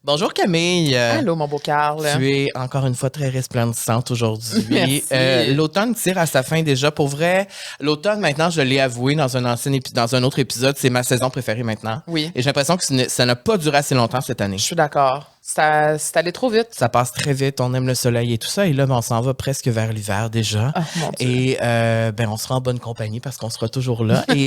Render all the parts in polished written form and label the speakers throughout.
Speaker 1: Bonjour Camille.
Speaker 2: Allô, mon beau Carl.
Speaker 1: Tu es encore une fois très resplendissante aujourd'hui.
Speaker 2: Merci.
Speaker 1: L'automne tire à sa fin déjà. Pour vrai, l'automne, maintenant, je l'ai avoué dans un autre épisode, c'est ma saison préférée maintenant.
Speaker 2: Oui.
Speaker 1: Et j'ai l'impression que ça n'a pas duré assez longtemps cette année.
Speaker 2: Je suis d'accord. C'est allé trop vite.
Speaker 1: Ça passe très vite, on aime le soleil et tout ça. Et là, on s'en va presque vers l'hiver déjà.
Speaker 2: Oh, mon Dieu.
Speaker 1: Et on sera en bonne compagnie parce qu'on sera toujours là. Et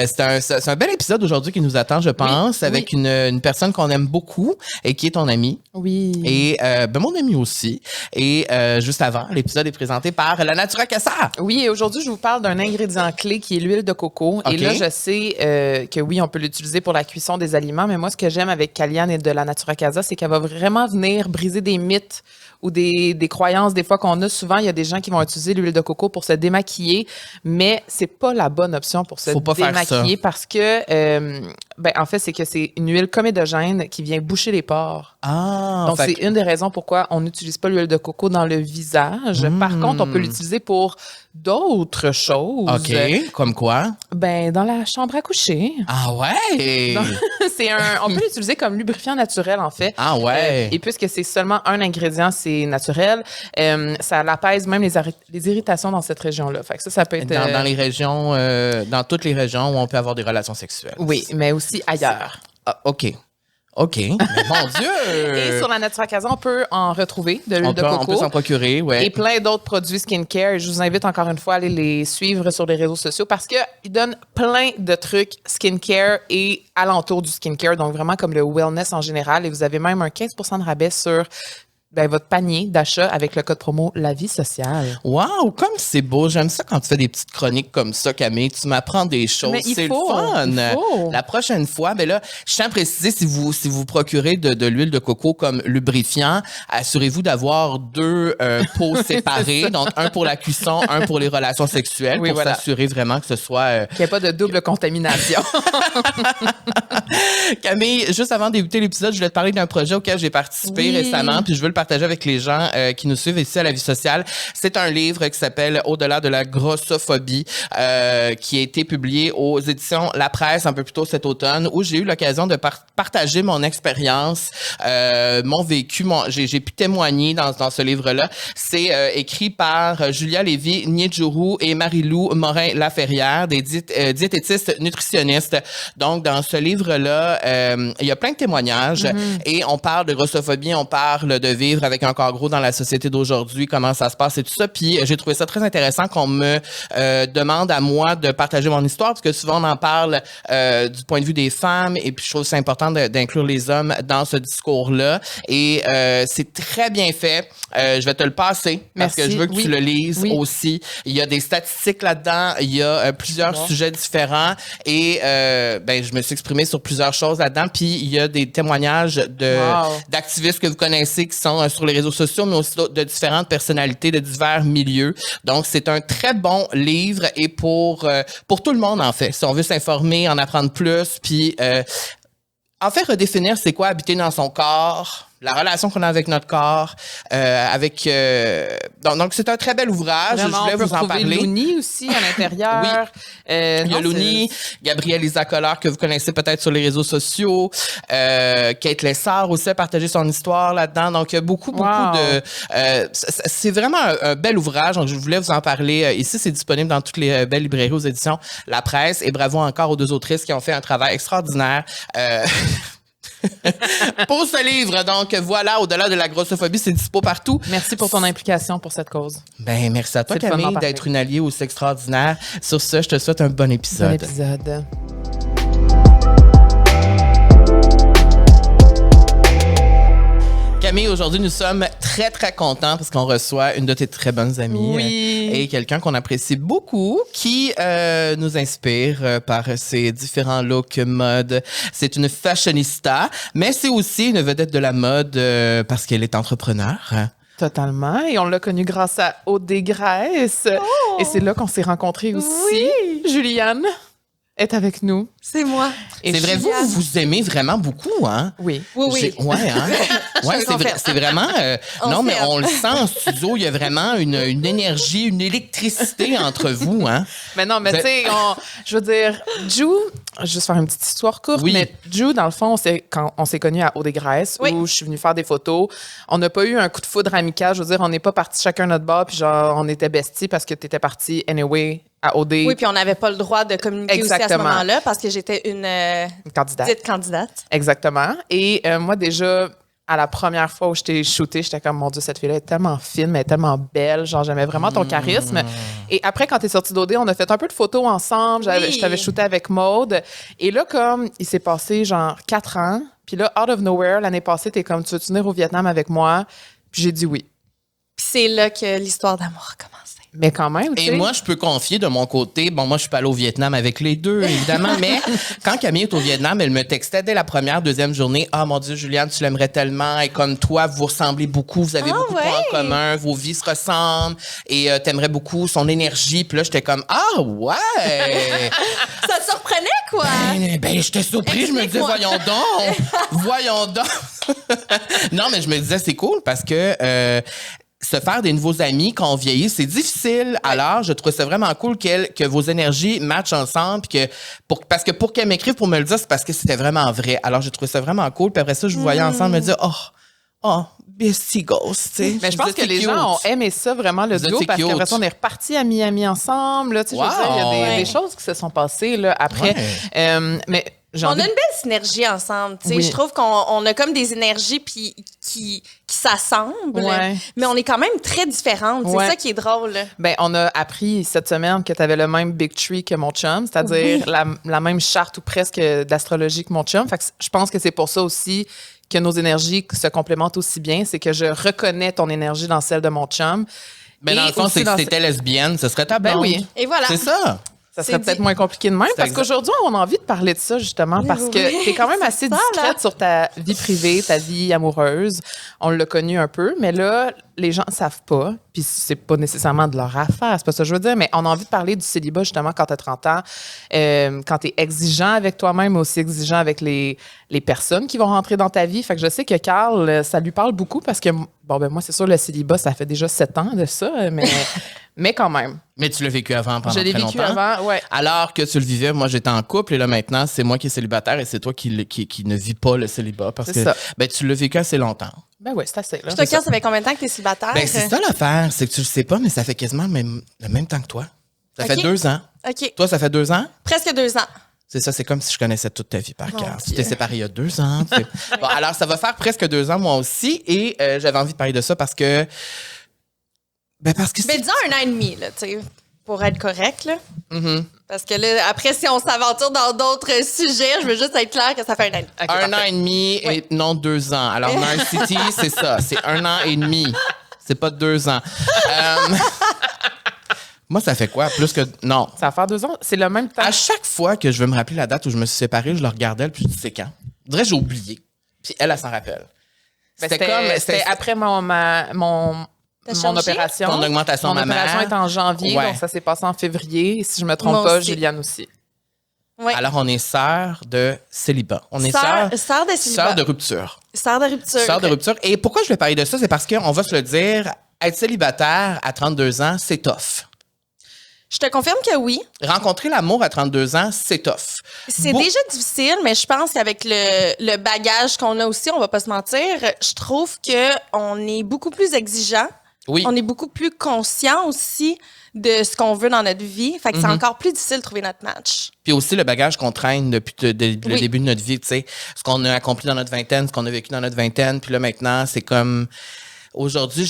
Speaker 1: c'est un bel épisode aujourd'hui qui nous attend, je pense, avec une personne qu'on aime beaucoup et qui est ton amie.
Speaker 2: Oui.
Speaker 1: Et mon ami aussi. Et juste avant, l'épisode est présenté par la Natura Casa.
Speaker 2: Oui, et aujourd'hui, je vous parle d'un ingrédient clé qui est l'huile de coco.
Speaker 1: Okay.
Speaker 2: Et là, je sais que oui, on peut l'utiliser pour la cuisson des aliments, mais moi, ce que j'aime avec Kaliane et de la Natura Casa, c'est qu'elle va vraiment venir briser des mythes ou des croyances des fois qu'on a. Souvent, il y a des gens qui vont utiliser l'huile de coco pour se démaquiller, mais c'est pas la bonne option pour se démaquiller parce que, en fait, c'est que c'est une huile comédogène qui vient boucher les pores.
Speaker 1: Ah,
Speaker 2: donc, c'est une des raisons pourquoi on n'utilise pas l'huile de coco dans le visage. Par contre, on peut l'utiliser pour d'autres choses.
Speaker 1: OK. Comme quoi?
Speaker 2: Dans la chambre à coucher.
Speaker 1: Ah ouais?
Speaker 2: On peut l'utiliser comme lubrifiant naturel, en fait.
Speaker 1: Ah ouais?
Speaker 2: Et puisque c'est seulement un ingrédient, c'est naturel, ça l'apaise même les irritations dans cette région-là. Fait que ça peut être...
Speaker 1: Dans les régions, dans toutes les régions où on peut avoir des relations sexuelles.
Speaker 2: Oui, mais aussi ailleurs.
Speaker 1: Ah, OK. Mais mon Dieu!
Speaker 2: Et sur la Natura Casa, on peut en retrouver de l'huile de coco.
Speaker 1: On peut s'en procurer, ouais.
Speaker 2: Et plein d'autres produits skincare. Je vous invite encore une fois à aller les suivre sur les réseaux sociaux parce qu'ils donnent plein de trucs skincare et alentour du skincare. Donc, vraiment comme le wellness en général. Et vous avez même un 15% de rabais sur votre panier d'achat avec le code promo La Vie Sociale.
Speaker 1: Wow, comme c'est beau. J'aime ça quand tu fais des petites chroniques comme ça, Camille. Tu m'apprends des choses. C'est le fun. La prochaine fois, là, je tiens à préciser, si vous procurez de l'huile de coco comme lubrifiant, assurez-vous d'avoir 2 pots séparés. Donc, un pour la cuisson, un pour les relations sexuelles, pour s'assurer vraiment que ce soit...
Speaker 2: qu'il n'y ait pas de double contamination.
Speaker 1: Camille, juste avant de débuter l'épisode, je voulais te parler d'un projet auquel j'ai participé récemment, puis je veux le partager avec les gens qui nous suivent ici à La Vie Sociale. C'est un livre qui s'appelle Au-delà de la grossophobie, qui a été publié aux éditions La Presse un peu plus tôt cet automne, où j'ai eu l'occasion de partager mon expérience, mon vécu, j'ai pu témoigner dans ce livre-là. C'est écrit par Julia Lévy-Niedjourou et Marie-Lou Morin-Laferrière, des diététistes nutritionnistes. Donc, dans ce livre-là, il y a plein de témoignages et on parle de grossophobie, on parle de vivre avec un corps gros dans la société d'aujourd'hui, comment ça se passe et tout ça. Puis j'ai trouvé ça très intéressant qu'on me demande à moi de partager mon histoire, parce que souvent on en parle du point de vue des femmes, et puis je trouve que c'est important d'inclure les hommes dans ce discours-là. Et c'est très bien fait. Je vais te le passer parce que je veux que tu le lises aussi. Il y a des statistiques là-dedans, il y a plusieurs sujets différents et je me suis exprimée sur plusieurs choses là-dedans. Puis il y a des témoignages d'activistes que vous connaissez qui sont sur les réseaux sociaux, mais aussi de différentes personnalités de divers milieux. Donc, c'est un très bon livre et pour tout le monde, en fait. Si on veut s'informer, en apprendre plus, puis en fait, redéfinir c'est quoi habiter dans son corps, la relation qu'on a avec notre corps, donc c'est un très bel ouvrage.
Speaker 2: Vraiment,
Speaker 1: je voulais vous en parler.
Speaker 2: Louni aussi à l'intérieur.
Speaker 1: Il y a Louni, Gabrielle Lisa Collard que vous connaissez peut-être sur les réseaux sociaux, Kate Lessard aussi a partagé son histoire là-dedans. Donc il y a beaucoup de c'est vraiment un bel ouvrage. Donc je voulais vous en parler ici. C'est disponible dans toutes les belles librairies aux éditions La Presse. Et bravo encore aux 2 autrices qui ont fait un travail extraordinaire. Pour ce livre. Donc voilà, Au-delà de la grossophobie, c'est dispo partout.
Speaker 2: Merci pour ton implication pour cette cause.
Speaker 1: Merci à toi, Camille, d'être une alliée aussi extraordinaire. Sur ce, je te souhaite un bon épisode.
Speaker 2: Bon épisode.
Speaker 1: Camille, aujourd'hui, nous sommes très, très contents parce qu'on reçoit une de tes très bonnes amies et quelqu'un qu'on apprécie beaucoup qui nous inspire par ses différents looks mode. C'est une fashionista, mais c'est aussi une vedette de la mode parce qu'elle est entrepreneur.
Speaker 2: Totalement. Et on l'a connue grâce à Aude Desgraisses. Oh! Et c'est là qu'on s'est rencontrés aussi. Oui. Juliane. est avec nous.
Speaker 3: C'est moi.
Speaker 2: Et
Speaker 1: C'est vrai,
Speaker 3: Juliane.
Speaker 1: vous aimez vraiment beaucoup, hein?
Speaker 2: Oui.
Speaker 3: Oui.
Speaker 1: Ouais, hein? Ouais,
Speaker 3: Je confirme.
Speaker 1: c'est vraiment.
Speaker 3: On
Speaker 1: non, mais
Speaker 3: s'aime.
Speaker 1: on le sent en studio. Il y a vraiment une énergie, une électricité entre vous, hein?
Speaker 2: Mais non, mais
Speaker 1: Vous
Speaker 2: tu sais, je veux dire, Ju, juste faire une petite histoire courte,
Speaker 1: Oui.
Speaker 2: mais Ju, dans le fond, quand on s'est connus à Haut-des-Grèces,
Speaker 3: Oui.
Speaker 2: où je suis venue faire des photos. On n'a pas eu un coup de foudre amical. Je veux dire, on n'est pas partis chacun notre bord, puis genre, on était besties parce que tu étais parti anyway à OD,
Speaker 3: Oui, puis on n'avait pas le droit de communiquer aussi à ce
Speaker 2: Exactement.
Speaker 3: moment-là parce que j'étais une
Speaker 2: une candidate.
Speaker 3: petite candidate.
Speaker 2: Exactement. Et moi, déjà, à la première fois où je t'ai shooté, j'étais comme, mon Dieu, cette fille-là est tellement fine, mais elle est tellement belle. Genre, j'aimais vraiment ton charisme. Et après, quand t'es sortie d'OD, on a fait un peu de photos ensemble.
Speaker 3: Oui.
Speaker 2: Je t'avais shooté avec Maude. Et là, comme, il s'est passé genre 4 ans. Puis là, out of nowhere, l'année passée, t'es comme, tu veux venir au Vietnam avec moi? Puis j'ai dit oui.
Speaker 3: Puis c'est là que l'histoire d'amour a commencé.
Speaker 2: Mais quand même, tu
Speaker 1: Et
Speaker 2: sais.
Speaker 1: moi, je peux confier de mon côté. Bon, moi, je suis pas allée au Vietnam avec les deux, évidemment, mais quand Camille est au Vietnam, elle me textait dès la première, deuxième journée. Ah, mon Dieu, Juliane, tu l'aimerais tellement. Et comme toi, vous ressemblez beaucoup. Vous avez
Speaker 3: Ah,
Speaker 1: beaucoup de points en
Speaker 3: ouais.
Speaker 1: commun. Vos vies se ressemblent. Et t'aimerais beaucoup son énergie. Puis là, j'étais comme, ah, ouais.
Speaker 3: Ça te surprenait, quoi?
Speaker 1: Ben, j'étais surpris. Je me disais,
Speaker 3: Explique-moi.
Speaker 1: voyons donc. Voyons donc. Non, mais je me disais, c'est cool parce que se faire des nouveaux amis quand on vieillit, c'est difficile. Alors, je trouve ça vraiment cool que vos énergies matchent ensemble. Puis parce que pour qu'elle m'écrive pour me le dire, c'est parce que c'était vraiment vrai. Alors, je trouve ça vraiment cool. Puis après ça, je vous voyais ensemble me dire, oh, bestie ghost, tu sais.
Speaker 2: Mais je pense que les gens ont aimé ça vraiment, le
Speaker 1: Vous
Speaker 2: duo,
Speaker 1: étiez
Speaker 2: parce
Speaker 1: cute.
Speaker 2: qu'après ça, on est repartis à Miami ensemble. Là, tu sais, je veux dire, il y a
Speaker 1: Wow.
Speaker 2: des choses qui se sont passées là, après. Mais j'ai
Speaker 3: On
Speaker 2: envie
Speaker 3: a une belle synergie ensemble. Tu sais.
Speaker 2: Oui.
Speaker 3: Je trouve qu'on a comme des énergies puis qui s'assemblent,
Speaker 2: Ouais.
Speaker 3: mais on est quand même très différentes.
Speaker 2: Ouais.
Speaker 3: C'est ça qui est drôle.
Speaker 2: Ben, on a appris cette semaine que tu avais le même big tree que mon chum, c'est-à-dire la même charte ou presque d'astrologie que mon chum. Fait que je pense que c'est pour ça aussi que nos énergies se complémentent aussi bien. C'est que je reconnais ton énergie dans celle de mon chum.
Speaker 1: Mais dans
Speaker 2: Et
Speaker 1: le fond,
Speaker 2: aussi
Speaker 1: c'est que
Speaker 2: dans-
Speaker 1: si t'étais lesbienne, ce serait ta
Speaker 2: Ben
Speaker 1: blonde.
Speaker 2: oui.
Speaker 3: Et voilà.
Speaker 1: C'est ça.
Speaker 2: Ça
Speaker 3: C'est
Speaker 2: serait peut-être
Speaker 3: dit.
Speaker 2: moins compliqué de même, parce
Speaker 1: exact.
Speaker 2: qu'aujourd'hui, on a envie de parler de ça, justement, parce que
Speaker 3: Oui.
Speaker 2: tu es quand même assez
Speaker 3: Ça, là.
Speaker 2: discrète sur ta vie privée, ta vie amoureuse. On l'a connu un peu, mais là, les gens ne savent pas, puis c'est pas nécessairement de leur affaire, c'est pas ça que je veux dire, mais on a envie de parler du célibat, justement, quand tu as 30 ans, quand tu es exigeant avec toi-même, mais aussi exigeant avec les personnes qui vont rentrer dans ta vie. Fait que je sais que Carl, ça lui parle beaucoup, parce que, bon, ben moi, c'est sûr, le célibat, ça fait déjà 7 ans de ça, mais quand même.
Speaker 1: Mais tu l'as vécu avant pendant
Speaker 2: Je l'ai
Speaker 1: très
Speaker 2: vécu
Speaker 1: longtemps.
Speaker 2: avant, ouais.
Speaker 1: Alors que tu le vivais, moi j'étais en couple et là maintenant c'est moi qui est célibataire et c'est toi qui ne vis pas le célibat parce
Speaker 2: C'est
Speaker 1: que
Speaker 2: ça.
Speaker 1: ben, tu l'as vécu assez longtemps.
Speaker 2: Ben oui, c'est assez, là.
Speaker 3: Je te casse, ça fait combien de temps que tu es célibataire?
Speaker 1: Ben c'est ça l'affaire, c'est que tu le sais pas mais ça fait quasiment le même temps que toi. Ça
Speaker 3: Ok.
Speaker 1: fait 2 ans.
Speaker 3: OK.
Speaker 1: Toi ça fait 2 ans?
Speaker 3: Presque 2 ans.
Speaker 1: C'est ça, c'est comme si je connaissais toute ta vie par
Speaker 3: Mon
Speaker 1: cœur. Tu
Speaker 3: Dieu.
Speaker 1: t'es séparé il y a 2 ans. Bon, alors ça va faire presque 2 ans moi aussi et j'avais envie de parler de ça parce que
Speaker 3: Ben, disons 1 an et demi, là, tu sais, pour être correct, là.
Speaker 1: Mm-hmm.
Speaker 3: Parce que là, après, si on s'aventure dans d'autres sujets, je veux juste être clair que ça fait 1 an et demi.
Speaker 2: Ok,
Speaker 1: un
Speaker 2: parfait.
Speaker 1: an et demi et non 2 ans. Alors, Night City, c'est ça. C'est 1 an et demi. C'est pas 2 ans. Moi, ça fait quoi? Plus que. Non.
Speaker 2: Ça va faire 2 ans. C'est le même temps.
Speaker 1: À chaque fois que je veux me rappeler la date où je me suis séparé, je le regardais, puis je dis, c'est quand? Je dirais, j'ai oublié. Puis elle s'en rappelle.
Speaker 2: Ben, c'était après mon
Speaker 3: chirurgie?
Speaker 2: opération.
Speaker 1: Ton augmentation
Speaker 2: Mon
Speaker 1: mammaire.
Speaker 2: opération est en janvier,
Speaker 1: Ouais.
Speaker 2: donc ça s'est passé en février. Et si je me trompe
Speaker 3: Moi
Speaker 2: pas,
Speaker 3: aussi.
Speaker 2: Juliane aussi.
Speaker 3: Oui.
Speaker 1: Alors, on est sœurs de célibat. On est
Speaker 3: Sœur de célibat.
Speaker 1: sœurs de rupture.
Speaker 3: Sœur de rupture.
Speaker 1: Sœurs de rupture. Et pourquoi je vais parler de ça? C'est parce qu'on va se le dire, être célibataire à 32 ans, c'est tough.
Speaker 3: Je te confirme que oui.
Speaker 1: Rencontrer l'amour à 32 ans, c'est tough.
Speaker 3: C'est
Speaker 1: Beau-
Speaker 3: déjà difficile, mais je pense qu'avec le bagage qu'on a aussi, on va pas se mentir, je trouve qu'on est beaucoup plus exigeant.
Speaker 1: Oui.
Speaker 3: On est beaucoup plus conscient aussi de ce qu'on veut dans notre vie. Fait que c'est encore plus difficile de trouver notre match.
Speaker 1: Puis aussi le bagage qu'on traîne depuis le
Speaker 3: Oui.
Speaker 1: début de notre vie, tu sais. Ce qu'on a accompli dans notre vingtaine, ce qu'on a vécu dans notre vingtaine. Puis là, maintenant, c'est comme... Aujourd'hui,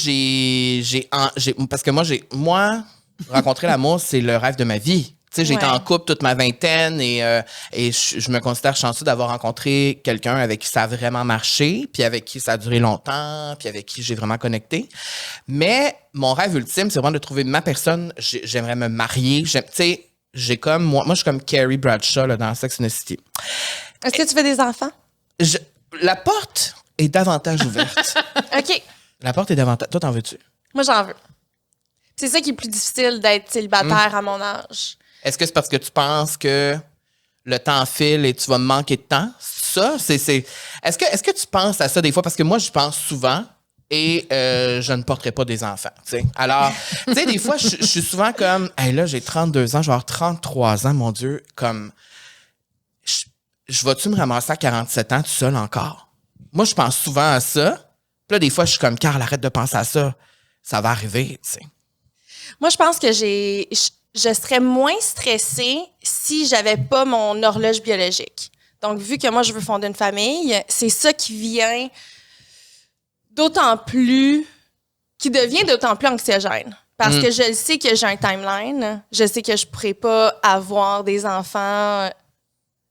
Speaker 1: parce que moi, rencontrer l'amour, c'est le rêve de ma vie. Tu sais, j'ai été
Speaker 3: Ouais.
Speaker 1: en couple toute ma vingtaine et je me considère chanceux d'avoir rencontré quelqu'un avec qui ça a vraiment marché, puis avec qui ça a duré longtemps, puis avec qui j'ai vraiment connecté. Mais mon rêve ultime, c'est vraiment de trouver ma personne. J'aimerais me marier. Tu sais, j'ai comme... Moi, je suis comme Carrie Bradshaw là, dans Sex and the City.
Speaker 3: Est-ce que tu veux des enfants?
Speaker 1: La porte est davantage ouverte.
Speaker 3: OK.
Speaker 1: La porte est davantage... Toi, t'en veux-tu?
Speaker 3: Moi, j'en veux. C'est ça qui est plus difficile d'être célibataire à mon âge.
Speaker 1: Est-ce que c'est parce que tu penses que le temps file et tu vas manquer de temps? Ça, Est-ce que tu penses à ça des fois? Parce que moi, je pense souvent et je ne porterai pas des enfants, tu sais. Alors, tu sais, des fois, je suis souvent comme, hey, là, j'ai 32 ans, je vais avoir 33 ans, mon Dieu, comme, je vais-tu me ramasser à 47 ans tout seul encore? Moi, je pense souvent à ça. Puis là, des fois, je suis comme, Carl, arrête de penser à ça. Ça va arriver, tu sais.
Speaker 3: Moi, je pense que je serais moins stressée si j'avais pas mon horloge biologique. Donc, vu que moi, je veux fonder une famille, c'est ça qui devient d'autant plus anxiogène. Parce que je sais que j'ai un timeline. Je sais que je pourrais pas avoir des enfants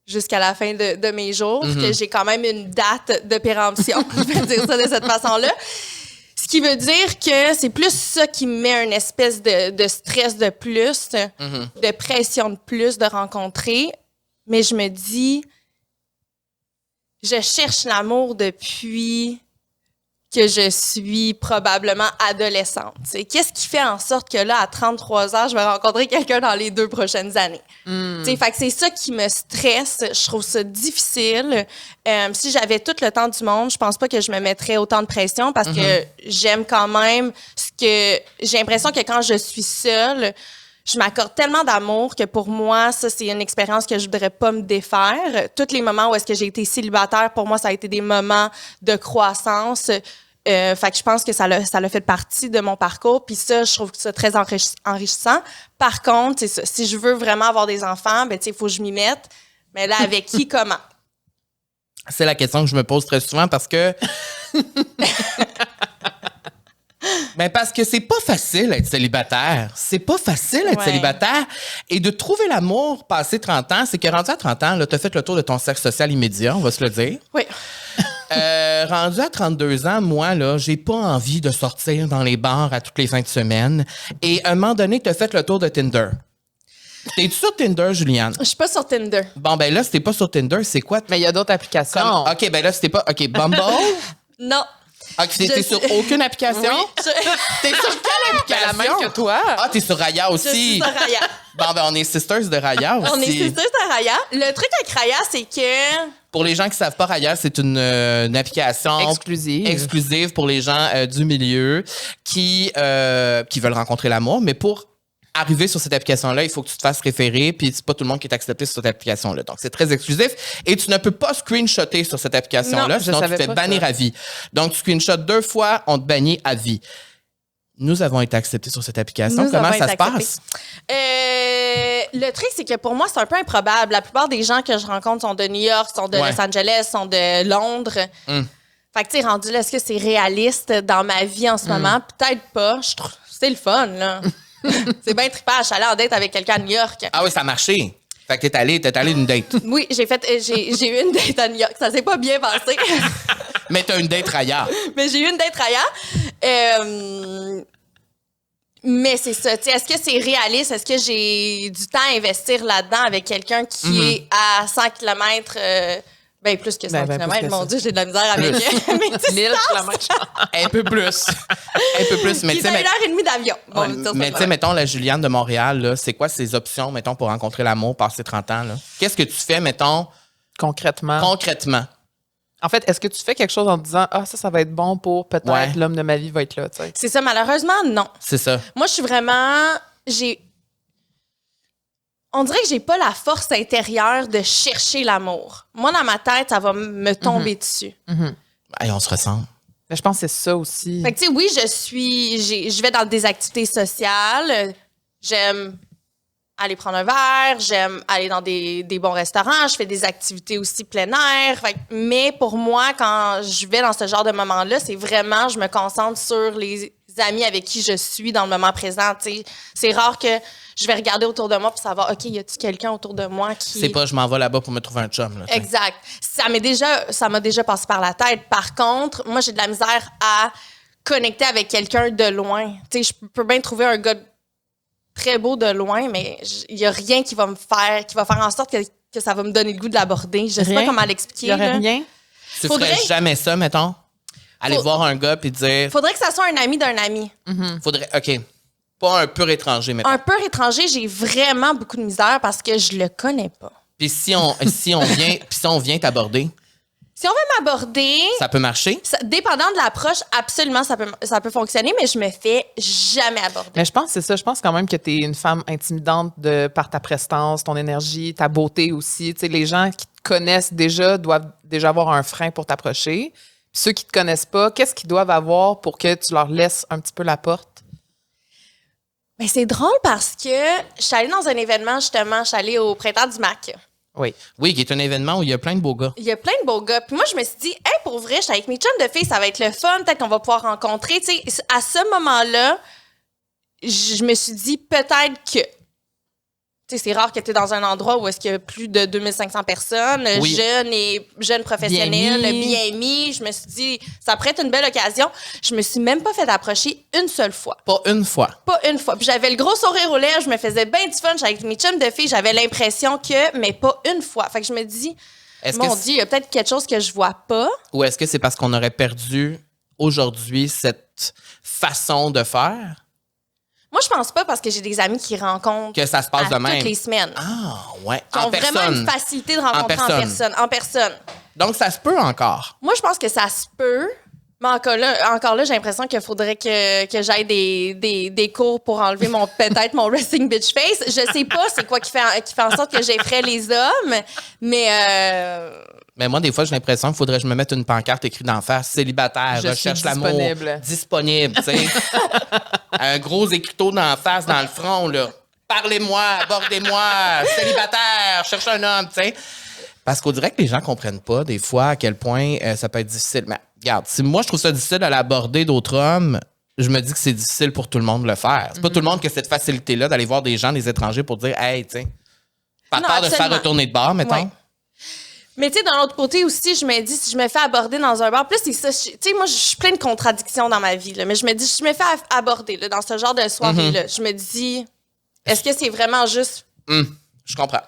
Speaker 3: jusqu'à la fin de mes jours, que j'ai quand même une date de péremption, je vais dire ça de cette façon-là. Ce qui veut dire que c'est plus ça qui me met une espèce de stress de plus, de pression de plus de rencontrer. Mais je me dis, je cherche l'amour depuis que je suis probablement adolescente. T'sais. Qu'est-ce qui fait en sorte que là, à 33 ans, je vais rencontrer quelqu'un dans les 2 prochaines années? Fait que c'est ça qui me stresse. Je trouve ça difficile. Si j'avais tout le temps du monde, je pense pas que je me mettrais autant de pression parce que j'aime quand même j'ai l'impression que quand je suis seule, je m'accorde tellement d'amour que pour moi, ça, c'est une expérience que je voudrais pas me défaire. Tous les moments où est-ce que j'ai été célibataire, pour moi, ça a été des moments de croissance. Fait que je pense que ça l'a fait partie de mon parcours. Puis ça, je trouve que c'est très enrichissant. Par contre, c'est ça, si je veux vraiment avoir des enfants, ben, tu sais, il faut que je m'y mette. Mais là, avec qui, comment?
Speaker 1: C'est la question que je me pose très souvent parce que... Ben parce que c'est pas facile d'être célibataire. C'est pas facile d'être célibataire. Et de trouver l'amour passé 30 ans, c'est que rendu à 30 ans, là, t'as fait le tour de ton cercle social immédiat, on va se le dire.
Speaker 3: Oui.
Speaker 1: Rendu à 32 ans, moi, là, j'ai pas envie de sortir dans les bars à toutes les fins de semaine. Et à un moment donné, t'as fait le tour de Tinder. T'es-tu sur Tinder, Juliane?
Speaker 3: Je suis pas sur Tinder.
Speaker 1: Bon, ben là, si t'es pas sur Tinder, c'est quoi?
Speaker 2: Mais il y a d'autres applications.
Speaker 1: OK, ben là, si t'es pas... OK, Bumble?
Speaker 3: Non.
Speaker 1: OK, t'es sur aucune application?
Speaker 3: Oui.
Speaker 1: T'es sur quelle application?
Speaker 2: La même que toi.
Speaker 1: Ah, t'es sur Raya
Speaker 3: Je
Speaker 1: aussi.
Speaker 3: suis sur Raya.
Speaker 1: Bon, ben on est sisters de Raya aussi.
Speaker 3: On est sisters de Raya. Le truc avec Raya, c'est que...
Speaker 1: Pour les gens qui savent pas, Raya, c'est une application exclusive pour les gens du milieu qui veulent rencontrer l'amour. Mais pour arriver sur cette application-là, il faut que tu te fasses référer, puis c'est pas tout le monde qui est accepté sur cette application-là. Donc, c'est très exclusif. Et tu ne peux pas screenshotter sur cette application-là, sinon tu te fais bannir à vie. Donc, tu screenshots 2 fois, on te bannit à vie. Nous avons été acceptés sur cette application. Comment ça se passe?
Speaker 3: Le truc, c'est que pour moi, c'est un peu improbable. La plupart des gens que je rencontre sont de New York, sont de Los Angeles, sont de Londres. Fait que, tu sais, rendu là, est-ce que c'est réaliste dans ma vie en ce moment? Peut-être pas. Je trouve c'est le fun, là. C'est bien trippant. Je suis allée en date avec quelqu'un à New York.
Speaker 1: Ah oui, ça a marché. Fait que t'es allée d'une date.
Speaker 3: Oui, j'ai eu une date à New York. Ça s'est pas bien passé.
Speaker 1: Mais t'as une date Raya.
Speaker 3: Mais j'ai eu une date Raya. Mais c'est ça. Est-ce que c'est réaliste? Est-ce que j'ai du temps à investir là-dedans avec quelqu'un qui est à 100 km? Ben, plus que 100 km. Mon Dieu, j'ai de la misère avec mes
Speaker 2: 1000 km.
Speaker 1: Un peu plus. Un peu plus. Mais
Speaker 3: il est à 1h30 d'avion. Bon,
Speaker 1: mais tu sais, mettons, la Juliane de Montréal, là, c'est quoi ses options, mettons, pour rencontrer l'amour, passer 30 ans? Là? Qu'est-ce que tu fais, mettons?
Speaker 2: Concrètement. En fait, est-ce que tu fais quelque chose en te disant « Ah, ça va être bon pour peut-être l'homme de ma vie va être là », tu sais?
Speaker 3: C'est ça, malheureusement, non.
Speaker 1: C'est ça.
Speaker 3: Moi, je suis vraiment... On dirait que j'ai pas la force intérieure de chercher l'amour. Moi, dans ma tête, ça va me tomber dessus.
Speaker 1: Hey, on se ressemble.
Speaker 2: Mais je pense que c'est ça aussi.
Speaker 3: Fait que, tu sais, oui, je vais dans des activités sociales. J'aime aller prendre un verre, j'aime aller dans des bons restaurants, je fais des activités aussi plein air. Mais pour moi, quand je vais dans ce genre de moment-là, c'est vraiment, je me concentre sur les amis avec qui je suis dans le moment présent. T'sais. C'est rare que je vais regarder autour de moi pour savoir, OK, y a-t-il quelqu'un autour de moi qui...
Speaker 1: C'est pas, je m'en vais là-bas pour me trouver un chum. Là,
Speaker 3: exact. Ça m'a déjà passé par la tête. Par contre, moi, j'ai de la misère à connecter avec quelqu'un de loin. Tu sais, je peux bien trouver un gars très beau de loin, mais il y a rien qui va faire en sorte que ça va me donner le goût de l'aborder. Je sais pas comment l'expliquer.
Speaker 2: Il y aurait rien?
Speaker 1: Tu ferais jamais ça, mettons? Aller voir un gars puis dire...
Speaker 3: Faudrait que ça soit un ami d'un ami.
Speaker 1: Faudrait... OK. Pas un pur étranger, mettons.
Speaker 3: Un pur étranger, j'ai vraiment beaucoup de misère parce que je le connais pas.
Speaker 1: Puis si on vient t'aborder,
Speaker 3: Si on veut m'aborder,
Speaker 1: ça peut marcher?
Speaker 3: dépendant de l'approche, absolument, ça peut fonctionner, mais je me fais jamais aborder.
Speaker 2: Mais je pense que c'est ça. Je pense quand même que tu es une femme intimidante par ta prestance, ton énergie, ta beauté aussi. Tu sais, les gens qui te connaissent déjà doivent déjà avoir un frein pour t'approcher. Puis ceux qui te connaissent pas, qu'est-ce qu'ils doivent avoir pour que tu leur laisses un petit peu la porte?
Speaker 3: Mais c'est drôle parce que je suis allée dans un événement, justement, je suis allée au Printemps du Mac.
Speaker 2: Oui.
Speaker 1: Oui, qui est un événement où il y a plein de beaux gars.
Speaker 3: Il y a plein de beaux gars. Puis moi, je me suis dit, hey, pour vrai, je suis avec mes chums de filles, ça va être le fun, peut-être qu'on va pouvoir rencontrer. Tu sais, à ce moment-là, je me suis dit, peut-être que. Tu sais, c'est rare que tu es dans un endroit où est-ce qu'il y a plus de 2500 personnes,
Speaker 1: Oui.
Speaker 3: jeunes professionnels, bien mis. Je me suis dit, ça pourrait être une belle occasion. Je me suis même pas fait approcher une seule fois.
Speaker 1: Pas une fois.
Speaker 3: Pas une fois. Puis j'avais le gros sourire aux lèvres, je me faisais bien du fun. J'étais avec mes chums de filles, j'avais l'impression que, mais pas une fois. Fait que je me dis, mon Dieu, il y a peut-être quelque chose que je vois pas.
Speaker 1: Ou est-ce que c'est parce qu'on aurait perdu aujourd'hui cette façon de faire?
Speaker 3: Moi, je pense pas parce que j'ai des amis qui rencontrent
Speaker 1: Que ça se passe de même.
Speaker 3: toutes les semaines.
Speaker 1: Ah, ouais.
Speaker 3: Qui ont vraiment une facilité de rencontrer en personne.
Speaker 1: Donc, ça se peut encore.
Speaker 3: Moi, je pense que ça se peut. Mais encore là, j'ai l'impression qu'il faudrait que j'aille des cours pour enlever peut-être mon resting bitch face. Je sais pas c'est quoi qui fait en sorte que j'effraie les hommes,
Speaker 1: Mais moi, des fois, j'ai l'impression qu'il faudrait que je me mette une pancarte écrite d'en face. Célibataire,
Speaker 2: Je
Speaker 1: recherche
Speaker 2: suis
Speaker 1: l'amour.
Speaker 2: disponible.
Speaker 1: Disponible, tu sais. Un gros écriteau d'en face, dans le front, là. Parlez-moi, abordez-moi, célibataire, cherche un homme, tu sais. Parce qu'on dirait que les gens comprennent pas, des fois, à quel point ça peut être difficile. Mais regarde, si moi, je trouve ça difficile d'aller aborder d'autres hommes, je me dis que c'est difficile pour tout le monde de le faire. C'est pas tout le monde qui a cette facilité-là d'aller voir des gens, des étrangers, pour dire, hey, tu sais, par
Speaker 3: Non,
Speaker 1: peur de se faire
Speaker 3: absolument.
Speaker 1: retourner de bord, mettons.
Speaker 3: Ouais. Mais tu sais, d'un autre côté aussi, je me dis, si je me fais aborder dans un bar, plus c'est ça, tu sais, moi, je suis plein de contradictions dans ma vie, là, mais je me dis, si je me fais aborder là, dans ce genre de soirée-là, je me dis, est-ce que c'est vraiment juste...
Speaker 1: Je comprends.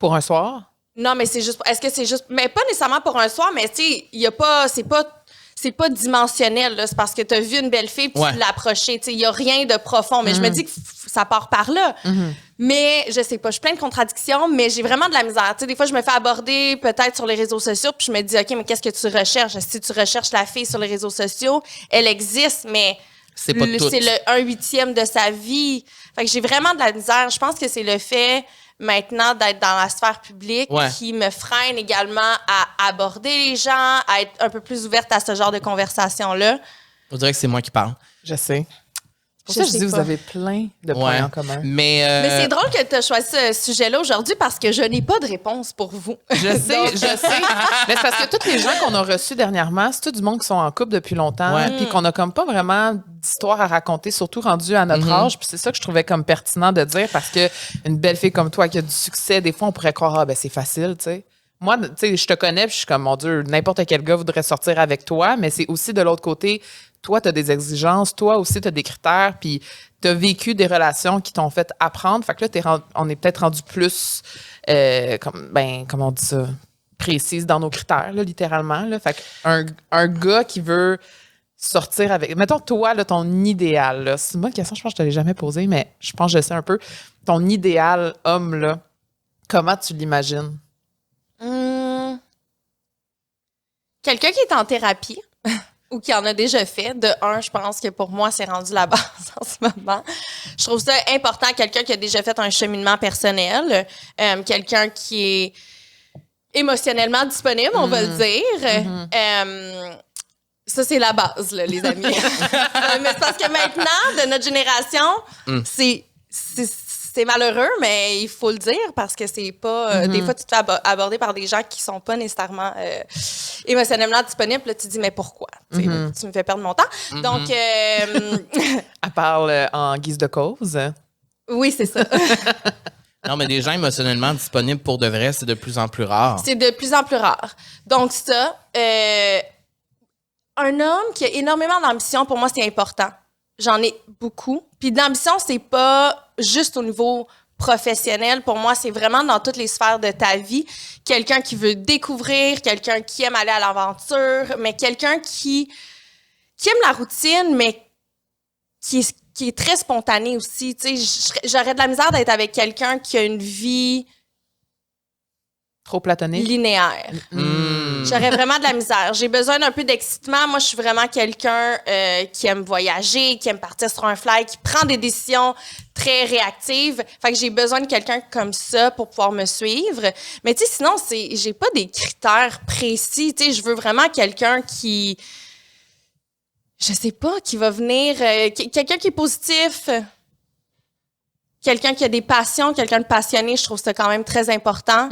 Speaker 2: Pour un soir?
Speaker 3: Non, mais c'est juste... Est-ce que c'est juste... Mais pas nécessairement pour un soir, mais tu sais, il y a pas... C'est pas dimensionnel, là. C'est parce que t'as vu une belle fille puis tu l'as approchée. Tu sais, il y a rien de profond. Mais je me dis que ça part par là. Mais je sais pas, je suis plein de contradictions, mais j'ai vraiment de la misère. Tu sais, des fois, je me fais aborder peut-être sur les réseaux sociaux puis je me dis, OK, mais qu'est-ce que tu recherches? Si tu recherches la fille sur les réseaux sociaux, elle existe, mais
Speaker 1: C'est pas tout.
Speaker 3: c'est le 1/8 de sa vie. Fait que j'ai vraiment de la misère. Je pense que c'est le fait maintenant d'être dans la sphère publique qui me freine également à aborder les gens, à être un peu plus ouverte à ce genre de conversation-là.
Speaker 1: On dirait que c'est moi qui parle.
Speaker 2: Je sais. Pour ça, je dis, vous avez plein de points en commun.
Speaker 1: Mais
Speaker 3: c'est drôle que tu as choisi ce sujet-là aujourd'hui parce que je n'ai pas de réponse pour vous.
Speaker 2: Je sais. Mais c'est parce que tous les gens qu'on a reçus dernièrement, c'est tout du monde qui sont en couple depuis longtemps, puis qu'on a comme pas vraiment d'histoire à raconter, surtout rendu à notre âge. Puis c'est ça que je trouvais comme pertinent de dire parce que une belle fille comme toi qui a du succès, des fois, on pourrait croire, c'est facile, tu sais. Moi, tu sais, je te connais, puis je suis comme, mon Dieu, n'importe quel gars voudrait sortir avec toi, mais c'est aussi de l'autre côté, toi, tu as des exigences, toi aussi, tu as des critères, puis tu as vécu des relations qui t'ont fait apprendre. Fait que là, on est peut-être rendu plus, comment on dit ça, précise dans nos critères, là, littéralement. Là. Fait qu'un gars qui veut sortir avec... Mettons, toi, là, ton idéal, là, c'est une bonne question, je pense que je te l'ai jamais posée, mais je pense que je sais un peu. Ton idéal homme, là, comment tu l'imagines?
Speaker 3: Quelqu'un qui est en thérapie ou qui en a déjà fait. De un, je pense que pour moi, c'est rendu la base en ce moment. Je trouve ça important, quelqu'un qui a déjà fait un cheminement personnel, quelqu'un qui est émotionnellement disponible, on va le dire. Ça, c'est la base, là, les amis. Mais c'est parce que maintenant, de notre génération, c'est malheureux, mais il faut le dire parce que c'est pas... des fois, tu te fais aborder par des gens qui sont pas nécessairement émotionnellement disponibles. Là, tu te dis, mais pourquoi? Tu me fais perdre mon temps. Donc...
Speaker 2: Elle parle en guise de cause.
Speaker 3: Oui, c'est ça.
Speaker 1: Non, mais des gens émotionnellement disponibles pour de vrai, c'est de plus en plus rare.
Speaker 3: C'est de plus en plus rare. Donc ça, un homme qui a énormément d'ambition, pour moi, c'est important. J'en ai beaucoup. Puis l'ambition, c'est pas juste au niveau professionnel. Pour moi, c'est vraiment dans toutes les sphères de ta vie. Quelqu'un qui veut découvrir, quelqu'un qui aime aller à l'aventure, mais quelqu'un qui aime la routine, mais qui est très spontané aussi. Tu sais, j'aurais de la misère d'être avec quelqu'un qui a une vie
Speaker 2: Trop platonique.
Speaker 3: Linéaire. J'aurais vraiment de la misère. J'ai besoin d'un peu d'excitement. Moi, je suis vraiment quelqu'un qui aime voyager, qui aime partir sur un fly, qui prend des décisions très réactives. Fait que j'ai besoin de quelqu'un comme ça pour pouvoir me suivre. Mais tu sais, sinon, j'ai pas des critères précis. Tu sais, je veux vraiment quelqu'un qui... Je sais pas, qui va venir... quelqu'un qui est positif... Quelqu'un qui a des passions, quelqu'un de passionné, je trouve ça quand même très important.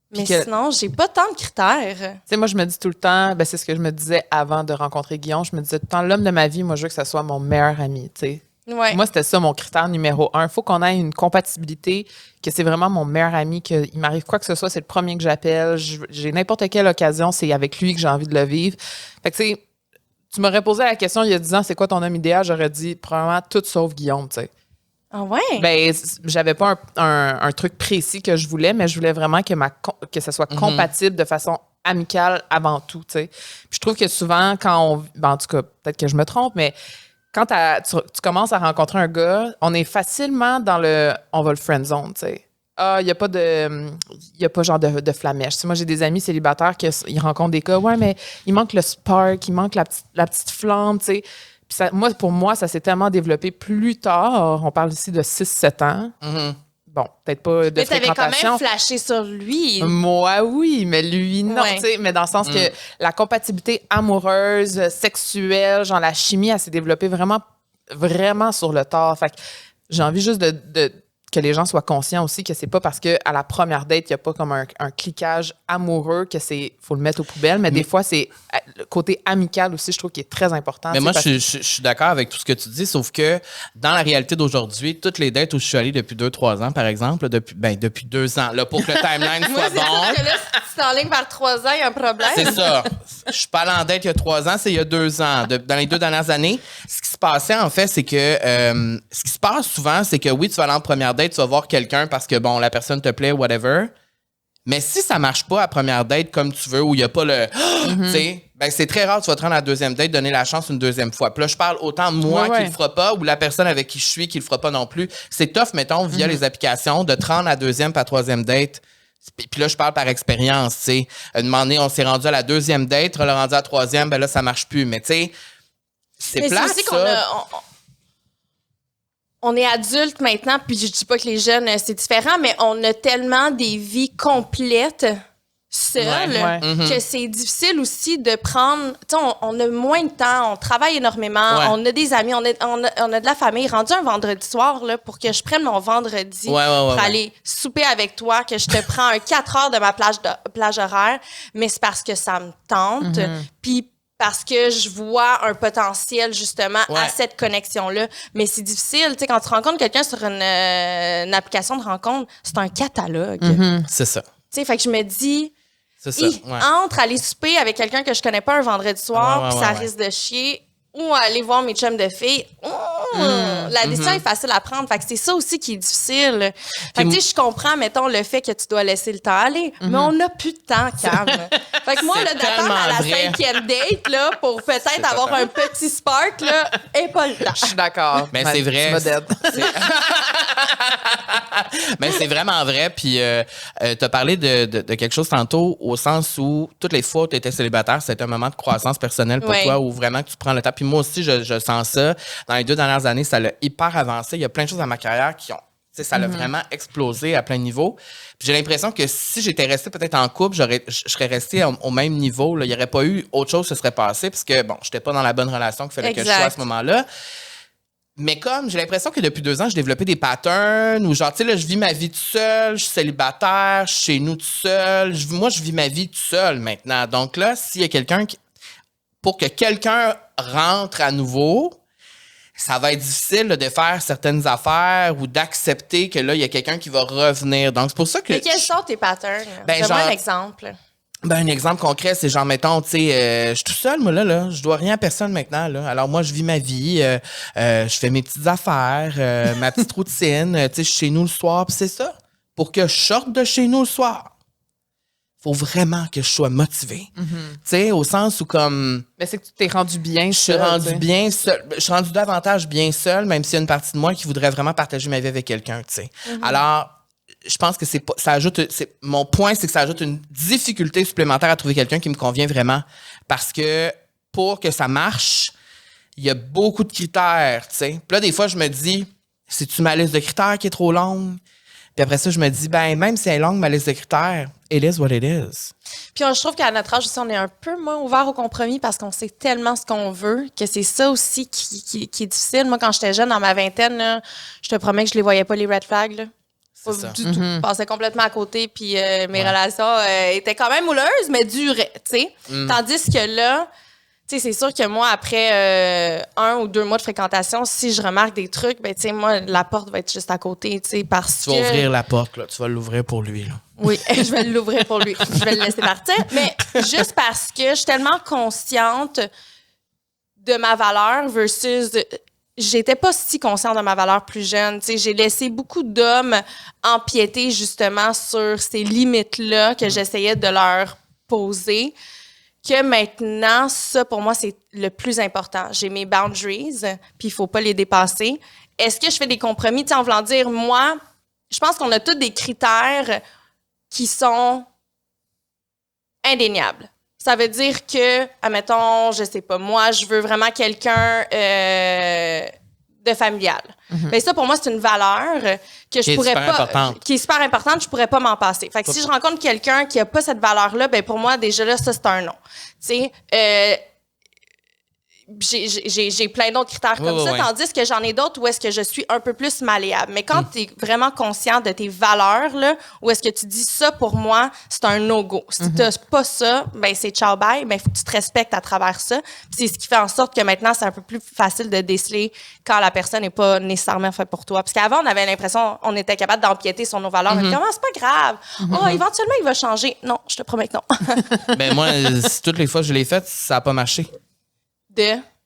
Speaker 3: Mais sinon, j'ai pas tant de critères.
Speaker 2: Tu sais, moi, je me dis tout le temps, ben, c'est ce que je me disais avant de rencontrer Guillaume, je me disais tout le temps, l'homme de ma vie, moi, je veux que ça soit mon meilleur ami, tu sais.
Speaker 3: Ouais.
Speaker 2: Moi, c'était ça mon critère numéro 1. Il faut qu'on ait une compatibilité, que c'est vraiment mon meilleur ami, qu'il m'arrive quoi que ce soit, c'est le premier que j'appelle. J'ai n'importe quelle occasion, c'est avec lui que j'ai envie de le vivre. Fait que, tu sais, tu m'aurais posé la question il y a 10 ans, c'est quoi ton homme idéal? J'aurais dit probablement tout sauf Guillaume, tu sais.
Speaker 3: Ah ouais?
Speaker 2: Ben, j'avais pas un truc précis que je voulais, mais je voulais vraiment que ça soit compatible de façon amicale avant tout, tu sais. Puis je trouve que souvent, en tout cas, peut-être que je me trompe, mais quand tu commences à rencontrer un gars, on est facilement dans on va le friendzone, tu sais. Ah, il n'y a pas genre de flamèche. Tu sais, moi, j'ai des amis célibataires qui rencontrent des gars, ouais, mais il manque le spark, il manque la petite flamme, tu sais. Puis pour moi, ça s'est tellement développé plus tard. On parle ici de 6-7 ans. Bon, peut-être pas de fréquentation.
Speaker 3: Mais t'avais quand même flashé sur lui.
Speaker 2: Moi, oui, mais lui, non.
Speaker 3: Ouais.
Speaker 2: Tu sais, mais dans le sens que la compatibilité amoureuse, sexuelle, genre la chimie, elle s'est développée vraiment, vraiment sur le tard. Fait que j'ai envie juste que les gens soient conscients aussi que c'est pas parce qu'à la première date, il n'y a pas comme un cliquage amoureux que faut le mettre aux poubelles, mais des fois, c'est le côté amical aussi, je trouve, qui est très important.
Speaker 1: Mais moi, je suis d'accord avec tout ce que tu dis, sauf que dans la réalité d'aujourd'hui, toutes les dates où je suis allée depuis 2-3 ans, par exemple, depuis 2 ans, là, pour que le timeline soit bon.
Speaker 3: Que là, si tu t'enlignes par 3 ans, il y a un problème.
Speaker 1: C'est ça. Je suis pas allée en date il y a 3 ans, c'est il y a 2 ans. Dans les 2 dernières années, ce qui se passait, en fait, c'est que ce qui se passe souvent, c'est que oui, tu vas aller en première date, tu vas voir quelqu'un parce que, bon, la personne te plaît, whatever. Mais si ça marche pas à première date comme tu veux, où il y a pas le... tu sais, ben c'est très rare, tu vas te rendre à la deuxième date, donner la chance une deuxième fois. Puis là, je parle autant de moi qui le fera pas ou la personne avec qui je suis qui le fera pas non plus. C'est tough, mettons, via les applications, de te rendre à la deuxième puis à la troisième date. Puis là, je parle par expérience, tu sais. Un moment donné, on s'est rendu à la deuxième date, on l'a rendu à la troisième, ben là, ça marche plus. Mais tu sais, c'est plate,
Speaker 3: aussi
Speaker 1: ça.
Speaker 3: On est adulte maintenant, puis je dis pas que les jeunes, c'est différent, mais on a tellement des vies complètes seules que c'est difficile aussi de prendre... Tu sais, on a moins de temps, on travaille énormément, on a des amis, on a de la famille. Rendu un vendredi soir, là, pour que je prenne mon vendredi pour aller souper avec toi, que je te prends 4 heures de ma plage horaire, mais c'est parce que ça me tente. Puis parce que je vois un potentiel, justement, à cette connexion-là. Mais c'est difficile. Tu sais, quand tu rencontres quelqu'un sur une application de rencontre, c'est un catalogue.
Speaker 1: C'est ça.
Speaker 3: Tu sais, fait que je me dis,
Speaker 1: C'est ça.
Speaker 3: entre aller souper avec quelqu'un que je connais pas un vendredi soir, puis ça risque de chier, ou aller voir mes chums de filles, la décision est facile à prendre. Fait que c'est ça aussi qui est difficile. Fait que tu sais, je comprends, mettons, le fait que tu dois laisser le temps aller, mais on n'a plus de temps, Cam. Fait que moi, là, d'attendre à la 5e date, là, pour peut-être avoir un petit spark, là, et pas le temps.
Speaker 2: Je suis d'accord.
Speaker 1: Mais c'est vrai.
Speaker 2: Tu m'as dead.
Speaker 1: Mais c'est vraiment vrai. Puis, tu as parlé de quelque chose tantôt, au sens où toutes les fois où tu étais célibataire, c'était un moment de croissance personnelle pour toi, où vraiment que tu prends le temps. Puis moi aussi, je sens ça. Dans les 2 dernières années, ça l'a hyper avancé. Il y a plein de choses dans ma carrière qui ont... Ça l'a vraiment explosé à plein de niveaux. Puis j'ai l'impression que si j'étais resté peut-être en couple, je serais resté au même niveau. Là. Il n'y aurait pas eu autre chose qui se serait passé parce que, bon, j'étais pas dans la bonne relation qu'il fallait que je sois à ce moment-là. Mais comme j'ai l'impression que depuis 2 ans, j'ai développé des patterns où genre, tu sais, là, je vis ma vie tout seul, je suis célibataire, je suis chez nous tout seul. Moi, je vis ma vie tout seul maintenant. Donc là, s'il y a pour que quelqu'un rentre à nouveau, ça va être difficile là, de faire certaines affaires ou d'accepter que là, il y a quelqu'un qui va revenir. Donc, c'est pour ça que...
Speaker 3: Mais quels sont tes patterns? Donne-moi un exemple.
Speaker 1: Ben, un exemple concret, c'est genre, mettons, tu sais, je suis tout seul, moi, là. Je dois rien à personne maintenant, là. Alors, moi, je vis ma vie, je fais mes petites affaires, ma petite routine, tu sais, je suis chez nous le soir, puis c'est ça. Pour que je sorte de chez nous le soir, faut vraiment que je sois motivé. Tu sais, au sens où comme...
Speaker 2: Mais c'est que tu t'es rendu bien
Speaker 1: Je suis rendu bien seul. Je suis rendu davantage bien seul, même s'il y a une partie de moi qui voudrait vraiment partager ma vie avec quelqu'un, tu sais. Alors, je pense que mon point, c'est que ça ajoute une difficulté supplémentaire à trouver quelqu'un qui me convient vraiment. Parce que pour que ça marche, il y a beaucoup de critères, tu sais. Puis là, des fois, je me dis, c'est-tu ma liste de critères qui est trop longue? Puis après ça, je me dis, ben même si elle est longue, ma liste de critères, it is what it is.
Speaker 3: Puis je trouve qu'à notre âge aussi, on est un peu moins ouvert au compromis parce qu'on sait tellement ce qu'on veut que c'est ça aussi qui est difficile. Moi, quand j'étais jeune, dans ma vingtaine, là, je te promets que je les voyais pas, les red flags. Là. Pas du tout. Je passais complètement à côté, puis mes relations étaient quand même houleuses, mais duraient, tu sais. Tandis que là, tu sais, c'est sûr que moi, après 1 ou 2 mois de fréquentation, si je remarque des trucs, ben tu sais, moi, la porte va être juste à côté, tu sais, parce que...
Speaker 1: Tu vas ouvrir la porte, là. Tu vas l'ouvrir pour lui, là.
Speaker 3: Oui, je vais l'ouvrir pour lui. Je vais le laisser partir. Mais juste parce que je suis tellement consciente de ma valeur versus... J'étais pas si consciente de ma valeur plus jeune. Tu sais, j'ai laissé beaucoup d'hommes empiéter justement sur ces limites-là que j'essayais de leur poser. Que maintenant, ça, pour moi, c'est le plus important. J'ai mes boundaries, puis il faut pas les dépasser. Est-ce que je fais des compromis? Tu sais, en voulant dire, moi, je pense qu'on a tous des critères qui sont indéniables. Ça veut dire que, admettons, je sais pas, moi, je veux vraiment quelqu'un de familial. Ben ça, pour moi, c'est une valeur que je pourrais pas... Qui est super importante, je pourrais pas m'en passer. Fait que si je rencontre quelqu'un qui a pas cette valeur-là, ben pour moi, déjà là, ça, c'est un non. Tu sais, j'ai plein d'autres critères comme ça, tandis que j'en ai d'autres où est-ce que je suis un peu plus malléable. Mais quand tu es vraiment conscient de tes valeurs, là, où est-ce que tu dis ça, pour moi, c'est un no-go. Si tu n'as pas ça, ben c'est ciao bye, ben faut que tu te respectes à travers ça. C'est ce qui fait en sorte que maintenant, c'est un peu plus facile de déceler quand la personne n'est pas nécessairement faite pour toi. Parce qu'avant, on avait l'impression on était capable d'empiéter sur nos valeurs. On était comme, c'est pas grave. Oh, éventuellement, il va changer. Non, je te promets que non.
Speaker 1: Ben moi, toutes les fois que je l'ai fait, ça n'a pas marché.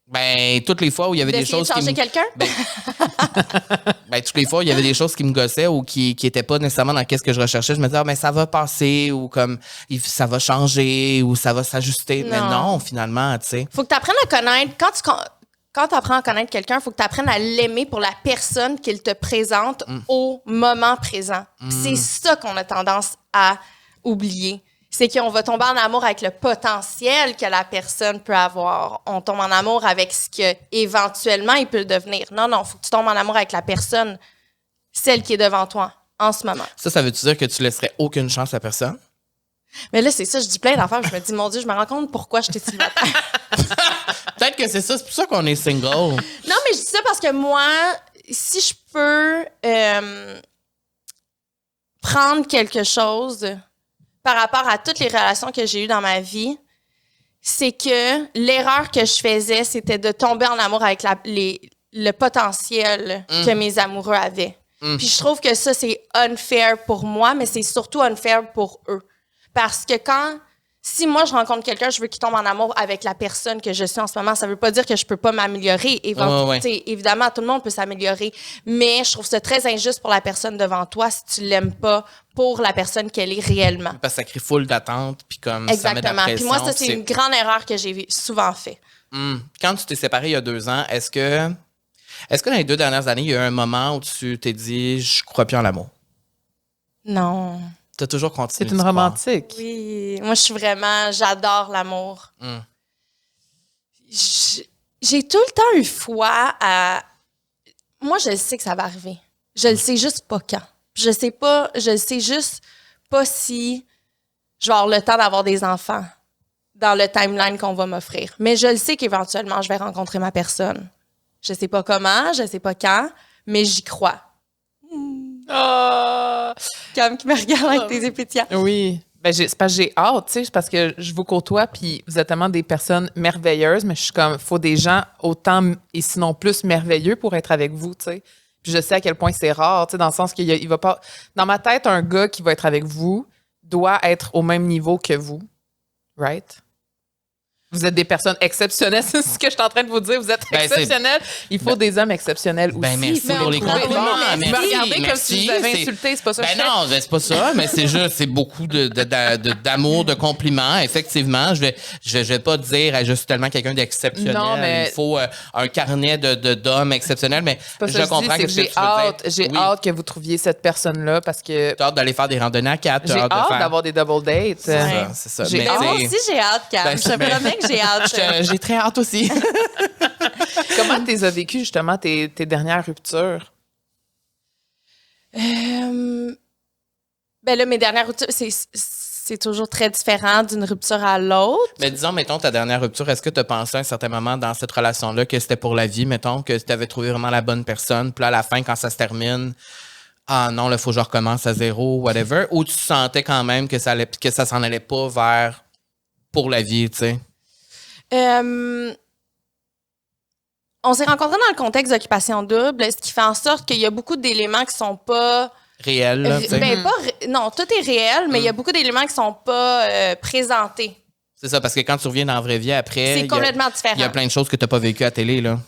Speaker 1: Ben, toutes les fois où il y avait des choses
Speaker 3: de changer quelqu'un?
Speaker 1: Ben, toutes les fois où il y avait des choses qui me gossaient ou qui étaient pas nécessairement dans qu'est-ce que je recherchais, je me disais, ah, ben, ça va passer ou comme, ça va changer ou ça va s'ajuster. Mais non, finalement, tu sais.
Speaker 3: Faut que tu apprennes à connaître, quand tu apprends à connaître quelqu'un, il faut que tu apprennes à l'aimer pour la personne qu'il te présente au moment présent. C'est ça qu'on a tendance à oublier. C'est qu'on va tomber en amour avec le potentiel que la personne peut avoir. On tombe en amour avec ce que éventuellement il peut devenir. Non, il faut que tu tombes en amour avec la personne, celle qui est devant toi en ce moment.
Speaker 1: Ça veut-tu dire que tu laisserais aucune chance à personne?
Speaker 3: Mais là, c'est ça, je dis plein d'affaires, je me dis, mon Dieu, je me rends compte pourquoi j'étais célibataire.
Speaker 1: Peut-être que c'est ça, c'est pour ça qu'on est single.
Speaker 3: Non, mais je dis ça parce que moi, si je peux prendre quelque chose par rapport à toutes les relations que j'ai eues dans ma vie, c'est que l'erreur que je faisais, c'était de tomber en amour avec le potentiel que mes amoureux avaient. Puis je trouve que ça, c'est unfair pour moi, mais c'est surtout unfair pour eux. Parce que si moi, je rencontre quelqu'un, je veux qu'il tombe en amour avec la personne que je suis en ce moment. Ça veut pas dire que je peux pas m'améliorer. Évidemment, tout le monde peut s'améliorer. Mais je trouve ça très injuste pour la personne devant toi si tu l'aimes pas pour la personne qu'elle est réellement.
Speaker 1: Parce que ça crée full d'attente, puis comme
Speaker 3: exactement.
Speaker 1: Ça met de la pression.
Speaker 3: Puis moi, ça, c'est une grande erreur que j'ai souvent fait.
Speaker 1: Quand tu t'es séparé il y a 2 ans, est-ce que dans les 2 dernières années, il y a eu un moment où tu t'es dit « je crois plus en l'amour ».
Speaker 3: Non.
Speaker 1: T'as toujours continué.
Speaker 2: C'est une romantique.
Speaker 3: Oui. Moi, j'adore l'amour. J'ai tout le temps eu foi à... Moi, je sais que ça va arriver. Je le sais juste pas quand. Je sais juste pas si je vais avoir le temps d'avoir des enfants dans le timeline qu'on va m'offrir. Mais je le sais qu'éventuellement, je vais rencontrer ma personne. Je sais pas comment, je sais pas quand, mais j'y crois. Comme qui me regarde avec tes yeux pétillants.
Speaker 2: Oui. Ben, c'est parce que j'ai hâte, tu sais, c'est parce que je vous côtoie, puis vous êtes tellement des personnes merveilleuses, mais je suis comme, faut des gens autant et sinon plus merveilleux pour être avec vous, tu sais. Puis je sais à quel point c'est rare, tu sais, dans le sens qu'il va pas... Dans ma tête, un gars qui va être avec vous doit être au même niveau que vous. Right? Vous êtes des personnes exceptionnelles, c'est ce que je suis en train de vous dire. Vous êtes exceptionnels. Il faut des hommes exceptionnels aussi.
Speaker 1: Merci pour les compliments.
Speaker 2: Vous me regardez comme si je vous avais insulté, c'est pas ça que je fais.
Speaker 1: Non, c'est pas ça, mais c'est beaucoup d'amour, de compliments. Effectivement, je vais pas dire je suis tellement quelqu'un d'exceptionnel.
Speaker 2: Non, mais
Speaker 1: il faut un carnet d'hommes exceptionnels, mais je comprends que
Speaker 2: j'ai hâte que vous trouviez cette personne-là parce que
Speaker 1: t'as hâte d'aller faire des randonnées à 4.
Speaker 2: J'ai hâte d'avoir des double dates.
Speaker 1: C'est ça.
Speaker 3: Moi aussi, j'ai hâte, Cam. Je te promets que j'ai hâte.
Speaker 1: J'ai très hâte aussi.
Speaker 2: Comment tu as vécu justement tes dernières ruptures?
Speaker 3: Ben là, mes dernières ruptures, c'est toujours très différent d'une rupture à l'autre.
Speaker 1: Mais disons, mettons, ta dernière rupture, est-ce que tu as pensé à un certain moment dans cette relation-là que c'était pour la vie, mettons, que tu avais trouvé vraiment la bonne personne, puis là, à la fin, quand ça se termine, ah non, là, il faut que je recommence à zéro, whatever, ou tu sentais quand même que ça s'en allait pas vers pour la vie, tu sais?
Speaker 3: On s'est rencontrés dans le contexte d'occupation double, ce qui fait en sorte qu'il y a beaucoup d'éléments qui sont pas
Speaker 1: réels. Là,
Speaker 3: non, tout est réel, mais il y a beaucoup d'éléments qui sont pas présentés.
Speaker 1: C'est ça, parce que quand tu reviens dans la vraie vie après,
Speaker 3: c'est complètement différent.
Speaker 1: Il y a plein de choses que tu n'as pas vécues à télé, là.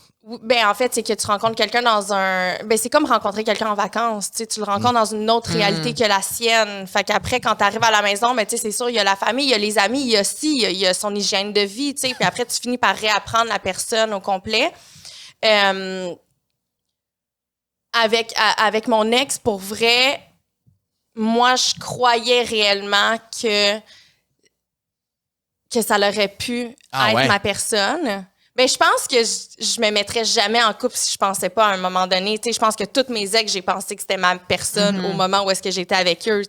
Speaker 3: Ben en fait, c'est que tu rencontres quelqu'un dans un... Ben c'est comme rencontrer quelqu'un en vacances, tu sais, tu le rencontres dans une autre réalité que la sienne. Fait qu'après, quand tu arrives à la maison, ben tu sais, c'est sûr, il y a la famille, il y a les amis, il y a il y a son hygiène de vie, tu sais, puis après, tu finis par réapprendre la personne au complet. Avec mon ex, pour vrai, moi, je croyais réellement que ça aurait pu être ma personne. Ben, je pense que je me mettrais jamais en couple si je pensais pas à un moment donné. Tu sais, je pense que toutes mes ex, j'ai pensé que c'était ma personne au moment où est-ce que j'étais avec eux.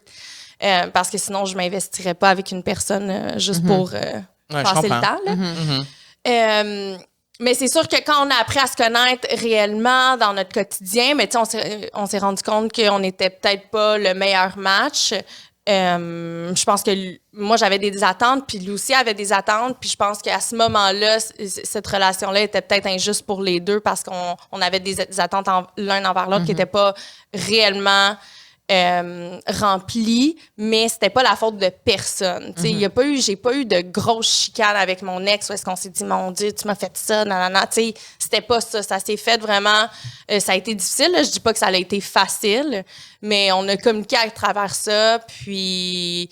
Speaker 3: Parce que sinon, je m'investirais pas avec une personne juste pour passer le temps. Là. Mais c'est sûr que quand on a appris à se connaître réellement dans notre quotidien, mais on s'est rendu compte qu'on n'était peut-être pas le meilleur match. Je pense que moi, j'avais des attentes, puis lui aussi avait des attentes, puis je pense qu'à ce moment-là, cette relation-là était peut-être injuste pour les deux parce qu'on avait des attentes l'un envers l'autre qui n'étaient pas réellement remplies, mais c'était pas la faute de personne. J'ai pas eu de grosses chicanes avec mon ex où est-ce qu'on s'est dit, mon Dieu, tu m'as fait ça, nanana. C'était pas ça. Ça s'est fait vraiment... ça a été difficile. Là. Je dis pas que ça a été facile, mais on a communiqué à travers ça. Puis,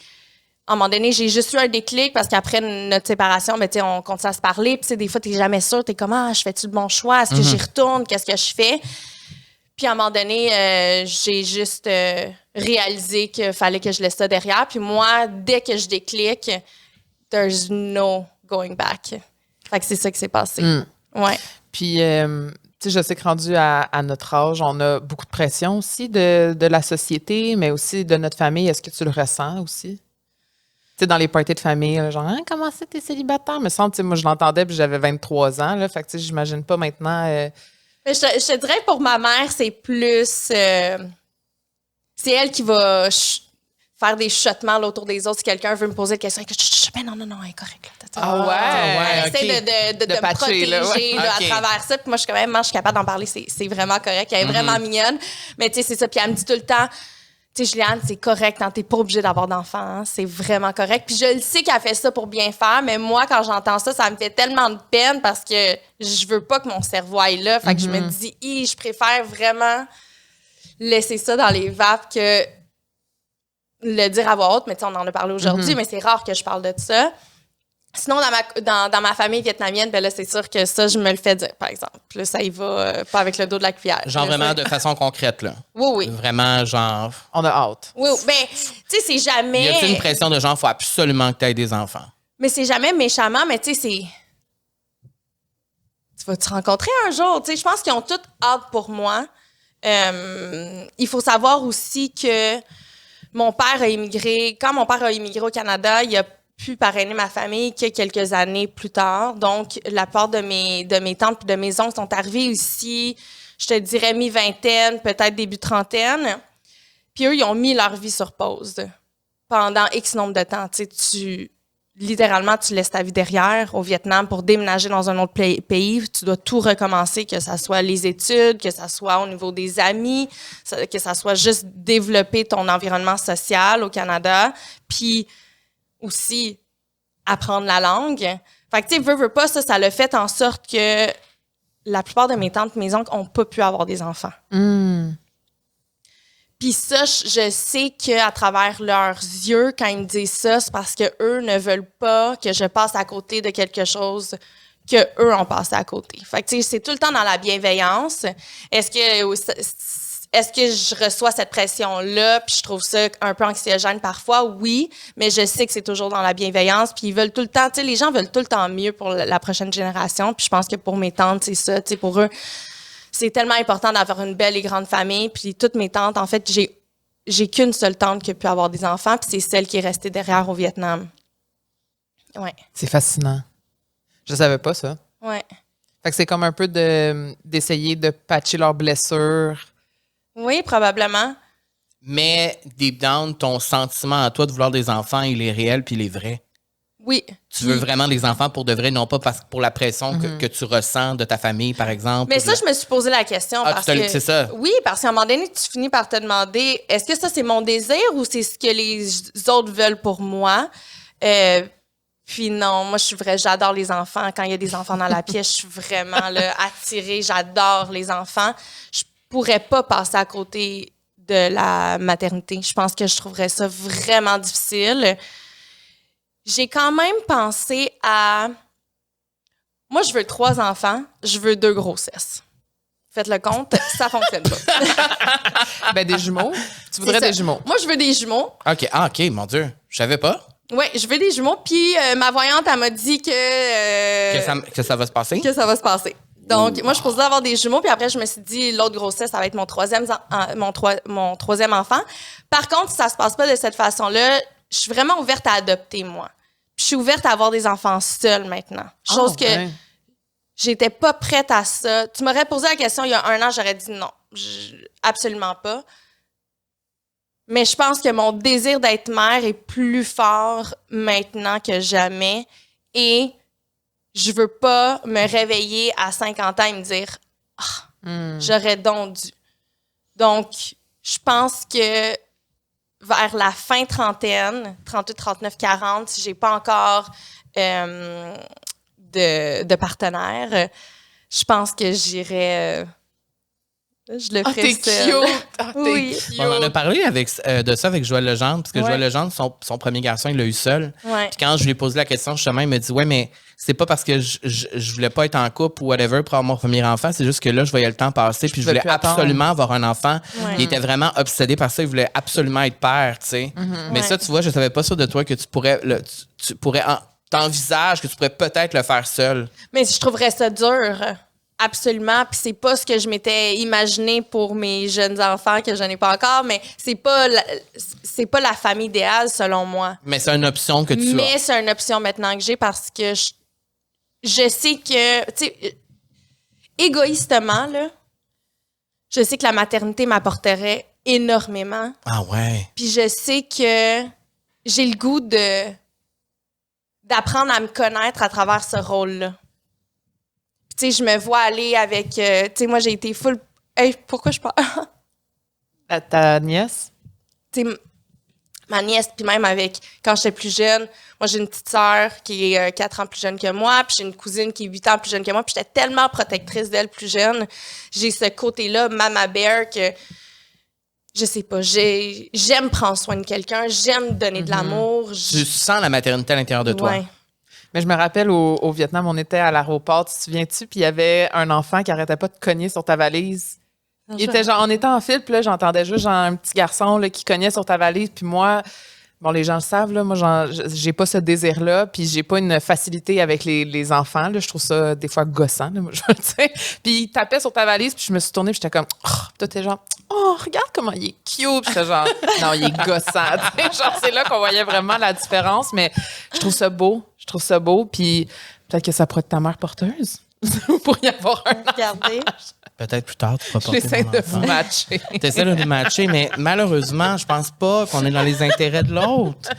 Speaker 3: à un moment donné, j'ai juste eu un déclic parce qu'après notre séparation, ben, on continue à se parler. Puis, des fois, t'es jamais sûr. T'es comme, je fais-tu le bon choix? Est-ce que j'y retourne? Qu'est-ce que je fais? Puis, à un moment donné, j'ai juste réalisé qu'il fallait que je laisse ça derrière. Puis moi, dès que je déclic, there's no going back. Fait que c'est ça qui s'est passé. Ouais.
Speaker 2: Puis, je sais que rendu à notre âge, on a beaucoup de pression aussi de la société, mais aussi de notre famille. Est-ce que tu le ressens aussi? Tu sais, dans les parties de famille, genre, comment ça, t'es célibataire? Me semble, moi, je l'entendais, puis j'avais 23 ans, là. Fait que, j'imagine pas maintenant...
Speaker 3: Mais je te dirais que pour ma mère, c'est plus... c'est elle qui va faire des chuchotements autour des autres. Si quelqu'un veut me poser une question, ben non, elle est correcte. Elle essaie de me protéger là, à travers ça. Puis moi, je suis capable d'en parler. C'est vraiment correct. Elle est vraiment mignonne. Mais tu sais, c'est ça. Puis elle me dit tout le temps, tu sais, Juliane, c'est correct. T'es pas obligée d'avoir d'enfants. Hein, c'est vraiment correct. Puis je le sais qu'elle fait ça pour bien faire. Mais moi, quand j'entends ça, ça me fait tellement de peine parce que je veux pas que mon cerveau aille là. Fait que je me dis, je préfère vraiment laisser ça dans les vapes que le dire à voix haute. Mais tu sais, on en a parlé aujourd'hui, mais c'est rare que je parle de ça. Sinon, dans ma famille vietnamienne, ben là, c'est sûr que ça, je me le fais dire, par exemple. Là, ça y va pas avec le dos de la cuillère.
Speaker 1: Genre vraiment de façon concrète, là.
Speaker 3: Oui.
Speaker 1: Vraiment, genre...
Speaker 2: On a hâte.
Speaker 3: Oui, ben, tu sais, c'est jamais...
Speaker 1: Y a-t-il une pression de genre, faut absolument que tu aies des enfants?
Speaker 3: Mais c'est jamais méchamment, mais tu sais, c'est... Tu vas te rencontrer un jour, tu sais. Je pense qu'ils ont toutes hâte pour moi. Il faut savoir aussi que mon père a immigré... Quand mon père a immigré au Canada, il a pu parrainer ma famille que quelques années plus tard. Donc, la part de mes tantes et de mes oncles sont arrivés ici, je te dirais mi-vingtaine, peut-être début trentaine. Puis eux, ils ont mis leur vie sur pause pendant X nombre de temps. Tu sais, littéralement, tu laisses ta vie derrière au Vietnam pour déménager dans un autre pays. Tu dois tout recommencer, que ça soit les études, que ça soit au niveau des amis, que ça soit juste développer ton environnement social au Canada. Puis aussi apprendre la langue. Fait que, tu sais, veux pas, ça l'a fait en sorte que la plupart de mes tantes, mes oncles ont pas pu avoir des enfants. Puis ça, je sais qu'à travers leurs yeux, quand ils me disent ça, c'est parce qu'eux ne veulent pas que je passe à côté de quelque chose qu'eux ont passé à côté. Fait que, tu sais, c'est tout le temps dans la bienveillance. Est-ce que je reçois cette pression-là, puis je trouve ça un peu anxiogène parfois? Oui, mais je sais que c'est toujours dans la bienveillance, puis ils veulent tout le temps, tu sais, les gens veulent tout le temps mieux pour la prochaine génération, puis je pense que pour mes tantes, c'est ça, tu sais, pour eux, c'est tellement important d'avoir une belle et grande famille, puis toutes mes tantes, en fait, j'ai qu'une seule tante qui a pu avoir des enfants, puis c'est celle qui est restée derrière au Vietnam. Ouais.
Speaker 2: C'est fascinant. Je savais pas ça.
Speaker 3: Ouais.
Speaker 2: Fait que c'est comme un peu d'essayer de patcher leurs blessures.
Speaker 3: Oui, probablement.
Speaker 1: Mais deep down, ton sentiment à toi de vouloir des enfants, il est réel puis il est vrai.
Speaker 3: Oui.
Speaker 1: Tu veux vraiment des enfants pour de vrai, non pas pour la pression que tu ressens de ta famille, par exemple.
Speaker 3: Mais ça, je me suis posé la question.
Speaker 1: Ah,
Speaker 3: parce que
Speaker 1: c'est ça?
Speaker 3: Oui, parce qu'à un moment donné, tu finis par te demander, est-ce que ça, c'est mon désir ou c'est ce que les autres veulent pour moi? Puis non, moi, j'adore les enfants. Quand il y a des enfants dans la pièce, je suis vraiment là, attirée. J'adore les enfants. Je pourrais pas passer à côté de la maternité. Je pense que je trouverais ça vraiment difficile. J'ai quand même pensé à... Moi, je veux 3 enfants, je veux 2 grossesses. Faites le compte, ça fonctionne pas.
Speaker 2: Ben, des jumeaux. Tu voudrais des jumeaux.
Speaker 3: Moi, je veux des jumeaux.
Speaker 1: OK, mon Dieu. Je savais pas.
Speaker 3: Oui, je veux des jumeaux. Puis ma voyante, elle m'a dit
Speaker 1: Que ça va se passer?
Speaker 3: Que ça va se passer. Donc, moi, je pensais avoir des jumeaux. Puis après, je me suis dit, l'autre grossesse, ça va être mon troisième enfant. Par contre, si ça se passe pas de cette façon-là, je suis vraiment ouverte à adopter, moi. Puis je suis ouverte à avoir des enfants seuls maintenant. Chose que j'étais pas prête à ça. Tu m'aurais posé la question il y a 1 an, j'aurais dit non. Absolument pas. Mais je pense que mon désir d'être mère est plus fort maintenant que jamais. Et je veux pas me réveiller à 50 ans et me dire j'aurais donc dû. Donc, je pense que vers la fin trentaine, 38, 39, 40, si j'ai pas encore de partenaire, je pense que j'irais... je le ferais seule. Oui.
Speaker 1: On en a parlé de ça avec Joël Legendre, parce que Joël Legendre, son premier garçon, il l'a eu seul.
Speaker 3: Ouais.
Speaker 1: Puis quand je lui ai posé la question, justement, il m'a dit « Ouais, mais c'est pas parce que je voulais pas être en couple ou whatever pour avoir mon premier enfant, c'est juste que là, je voyais le temps passer, puis je voulais absolument avoir un enfant.
Speaker 3: Ouais.
Speaker 1: Il était vraiment obsédé par ça, il voulait absolument être père, tu sais. Mais ça, tu vois, je savais pas ça de toi, que tu pourrais... t'envisages que tu pourrais peut-être le faire seul.
Speaker 3: Mais je trouverais ça dur. Absolument. Puis c'est pas ce que je m'étais imaginé pour mes jeunes enfants que je n'ai pas encore, mais c'est pas la famille idéale selon moi.
Speaker 1: Mais c'est une option que tu as.
Speaker 3: Mais c'est une option maintenant que j'ai parce que je sais que, tu sais, égoïstement, là, je sais que la maternité m'apporterait énormément.
Speaker 1: Ah ouais.
Speaker 3: Puis je sais que j'ai le goût d'apprendre à me connaître à travers ce rôle-là. Tu sais, je me vois aller avec... tu sais, moi, j'ai été full... Hey, pourquoi je parle?
Speaker 2: Ta nièce?
Speaker 3: Tu sais, ma nièce, puis même avec... Quand j'étais plus jeune, moi, j'ai une petite sœur qui est 4 ans plus jeune que moi, puis j'ai une cousine qui est 8 ans plus jeune que moi, puis j'étais tellement protectrice d'elle plus jeune. J'ai ce côté-là, Mama Bear, que... Je sais pas, j'aime prendre soin de quelqu'un, j'aime donner de l'amour.
Speaker 1: Tu sens la maternité à l'intérieur de toi.
Speaker 3: Ouais.
Speaker 2: Mais je me rappelle au Vietnam, on était à l'aéroport, tu te souviens-tu? Puis il y avait un enfant qui arrêtait pas de cogner sur ta valise. Il était genre, on était en file, puis là, j'entendais juste genre un petit garçon là, qui cognait sur ta valise. Puis moi, bon, les gens le savent, là, moi, j'ai pas ce désir-là, puis j'ai pas une facilité avec les enfants. Là, je trouve ça des fois gossant, là, moi, je veux dire. Puis il tapait sur ta valise, puis je me suis tournée, puis j'étais comme, toi, t'es genre, regarde comment il est cute. Puis j'étais genre, non, il est gossant. Genre, c'est là qu'on voyait vraiment la différence, mais je trouve ça beau. Je trouve ça beau, puis peut-être que ça pourrait être ta mère porteuse. Pour y avoir un
Speaker 3: Regardez.
Speaker 1: Peut-être plus tard, tu pourras porter
Speaker 2: J'essaie
Speaker 1: mon
Speaker 2: de
Speaker 1: enfant.
Speaker 2: vous matcher.
Speaker 1: T'essaies de nous matcher, mais malheureusement, je pense pas qu'on est dans les intérêts de l'autre.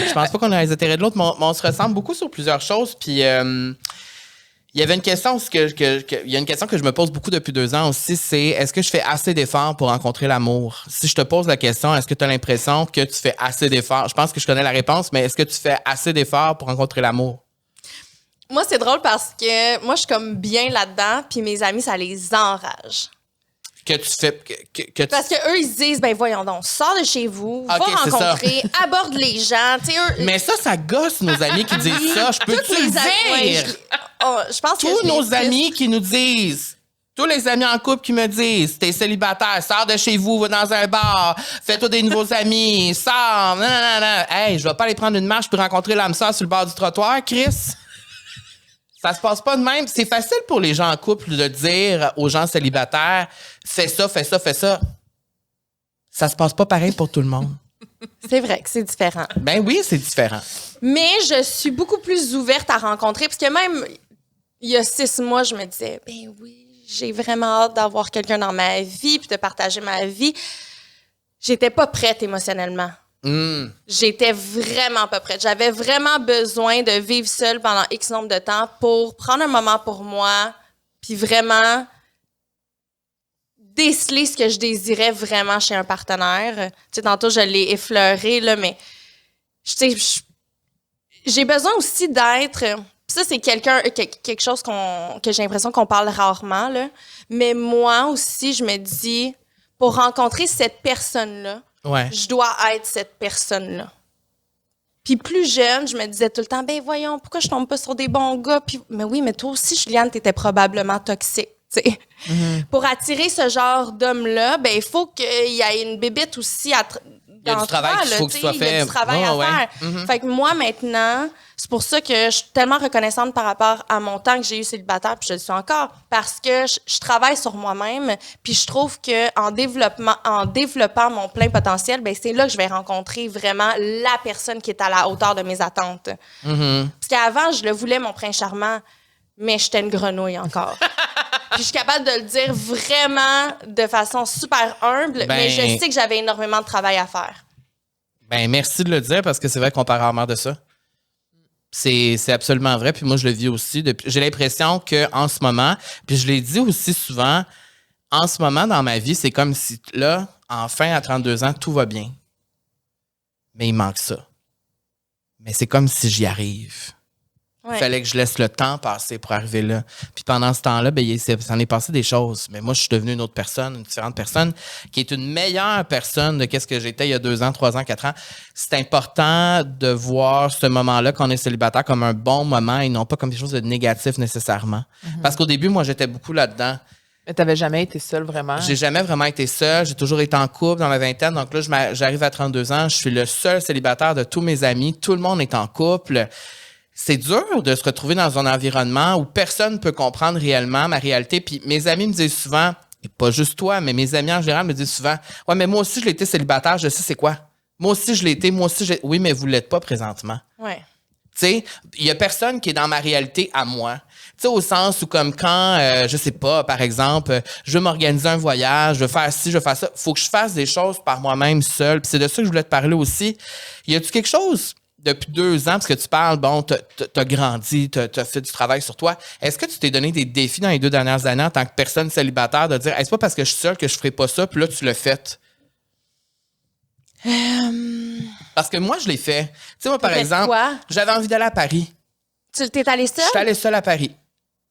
Speaker 1: Je pense pas qu'on est dans les intérêts de l'autre, mais on se ressemble beaucoup sur plusieurs choses. Puis il y avait une question il y a une question que je me pose beaucoup depuis 2 ans aussi, c'est est-ce que je fais assez d'efforts pour rencontrer l'amour? Si je te pose la question, est-ce que tu as l'impression que tu fais assez d'efforts? Je pense que je connais la réponse, mais est-ce que tu fais assez d'efforts pour rencontrer l'amour?
Speaker 3: Moi, c'est drôle parce que moi, je suis comme bien là-dedans, puis mes amis, ça les enrage.
Speaker 1: Que tu fais... que
Speaker 3: Parce que eux ils se disent, ben voyons donc, sors de chez vous, va
Speaker 1: Ok, c'est ça.
Speaker 3: rencontrer, aborde les gens. Tu sais, eux,
Speaker 1: Mais ça gosse nos amis qui disent ça. Je peux-tu
Speaker 3: toutes
Speaker 1: le
Speaker 3: les amis-
Speaker 1: dire?
Speaker 3: je pense que
Speaker 1: Tous
Speaker 3: je l'ai
Speaker 1: nos
Speaker 3: plus.
Speaker 1: amis qui nous disent... Tous les amis en couple qui me disent, t'es célibataire, sors de chez vous, va dans un bar, fais-toi des nouveaux amis, sors, non. Hey, je vais pas aller prendre une marche puis rencontrer l'âme sœur sur le bord du trottoir, Chris. Ça se passe pas de même. C'est facile pour les gens en couple de dire aux gens célibataires, fais ça. Ça se passe pas pareil pour tout le monde.
Speaker 3: C'est vrai que c'est différent.
Speaker 1: Ben oui, c'est différent.
Speaker 3: Mais je suis beaucoup plus ouverte à rencontrer, parce que même il y a 6 mois, je me disais, ben oui, j'ai vraiment hâte d'avoir quelqu'un dans ma vie puis de partager ma vie. J'étais pas prête émotionnellement. J'étais vraiment pas prête. J'avais vraiment besoin de vivre seule pendant X nombre de temps pour prendre un moment pour moi puis vraiment déceler ce que je désirais vraiment chez un partenaire. Tu sais, tantôt, je l'ai effleuré, là, mais j'ai besoin aussi d'être... Ça, c'est quelque chose que j'ai l'impression qu'on parle rarement, là. Mais moi aussi, je me dis, pour rencontrer cette personne-là,
Speaker 1: Ouais.
Speaker 3: je dois être cette personne-là. Puis plus jeune, je me disais tout le temps, ben voyons, pourquoi je tombe pas sur des bons gars? Puis, mais oui, mais toi aussi, Juliane, t'étais probablement toxique. T'sais. Pour attirer ce genre d'homme-là, ben il faut qu'il y ait une bébite aussi
Speaker 1: Il y a du travail qu'il faut qu'il soit fait.
Speaker 3: Il y a du travail à faire. Fait que moi, maintenant, c'est pour ça que je suis tellement reconnaissante par rapport à mon temps que j'ai eu célibataire, puis je le suis encore, parce que je travaille sur moi-même, puis je trouve que en développant mon plein potentiel, ben c'est là que je vais rencontrer vraiment la personne qui est à la hauteur de mes attentes. Parce qu'avant, je le voulais, mon prince charmant, mais j'étais une grenouille encore. Puis je suis capable de le dire vraiment de façon super humble, mais je sais que j'avais énormément de travail à faire.
Speaker 1: Ben merci de le dire parce que c'est vrai qu'on parle rarement de ça. C'est absolument vrai. Puis moi, je le vis aussi. J'ai l'impression qu'en ce moment, puis je l'ai dit aussi souvent, en ce moment dans ma vie, c'est comme si là, enfin, à 32 ans, tout va bien. Mais il manque ça. Mais c'est comme si j'y arrive. Il fallait que je laisse le temps passer pour arriver là. Puis pendant ce temps-là, ben, s'en est passé des choses. Mais moi, je suis devenu une autre personne, une différente personne, qui est une meilleure personne de qu'est-ce que j'étais il y a 2 ans, 3 ans, 4 ans. C'est important de voir ce moment-là, quand on est célibataire, comme un bon moment et non pas comme quelque chose de négatif nécessairement. Parce qu'au début, moi, j'étais beaucoup là-dedans.
Speaker 2: Mais t'avais jamais été seule, vraiment?
Speaker 1: J'ai jamais vraiment été seul. J'ai toujours été en couple dans ma vingtaine. Donc là, j'arrive à 32 ans. Je suis le seul célibataire de tous mes amis. Tout le monde est en couple. C'est dur de se retrouver dans un environnement où personne ne peut comprendre réellement ma réalité. Puis mes amis me disent souvent, et pas juste toi, mais mes amis en général me disent souvent, ouais, mais moi aussi, je l'ai été célibataire, je sais c'est quoi. Moi aussi, je l'ai été, oui, mais vous l'êtes pas présentement.
Speaker 3: Ouais.
Speaker 1: Tu sais, il y a personne qui est dans ma réalité à moi. Tu sais, au sens où comme quand, je sais pas, par exemple, je veux m'organiser un voyage, je veux faire ci, je veux faire ça, faut que je fasse des choses par moi-même seul. Puis c'est de ça que je voulais te parler aussi. Y a-tu quelque chose depuis 2 ans, parce que tu parles, bon, t'as grandi, t'as fait du travail sur toi. Est-ce que tu t'es donné des défis dans les 2 dernières années en tant que personne célibataire de dire, hey, c'est pas parce que je suis seule que je ferai pas ça, puis là, tu l'as fait? Parce que moi, je l'ai fait. Tu sais, moi, par exemple,
Speaker 3: quoi?
Speaker 1: j'avais envie d'aller à Paris.
Speaker 3: Tu t'es allé seul?
Speaker 1: Je suis allé seul à Paris.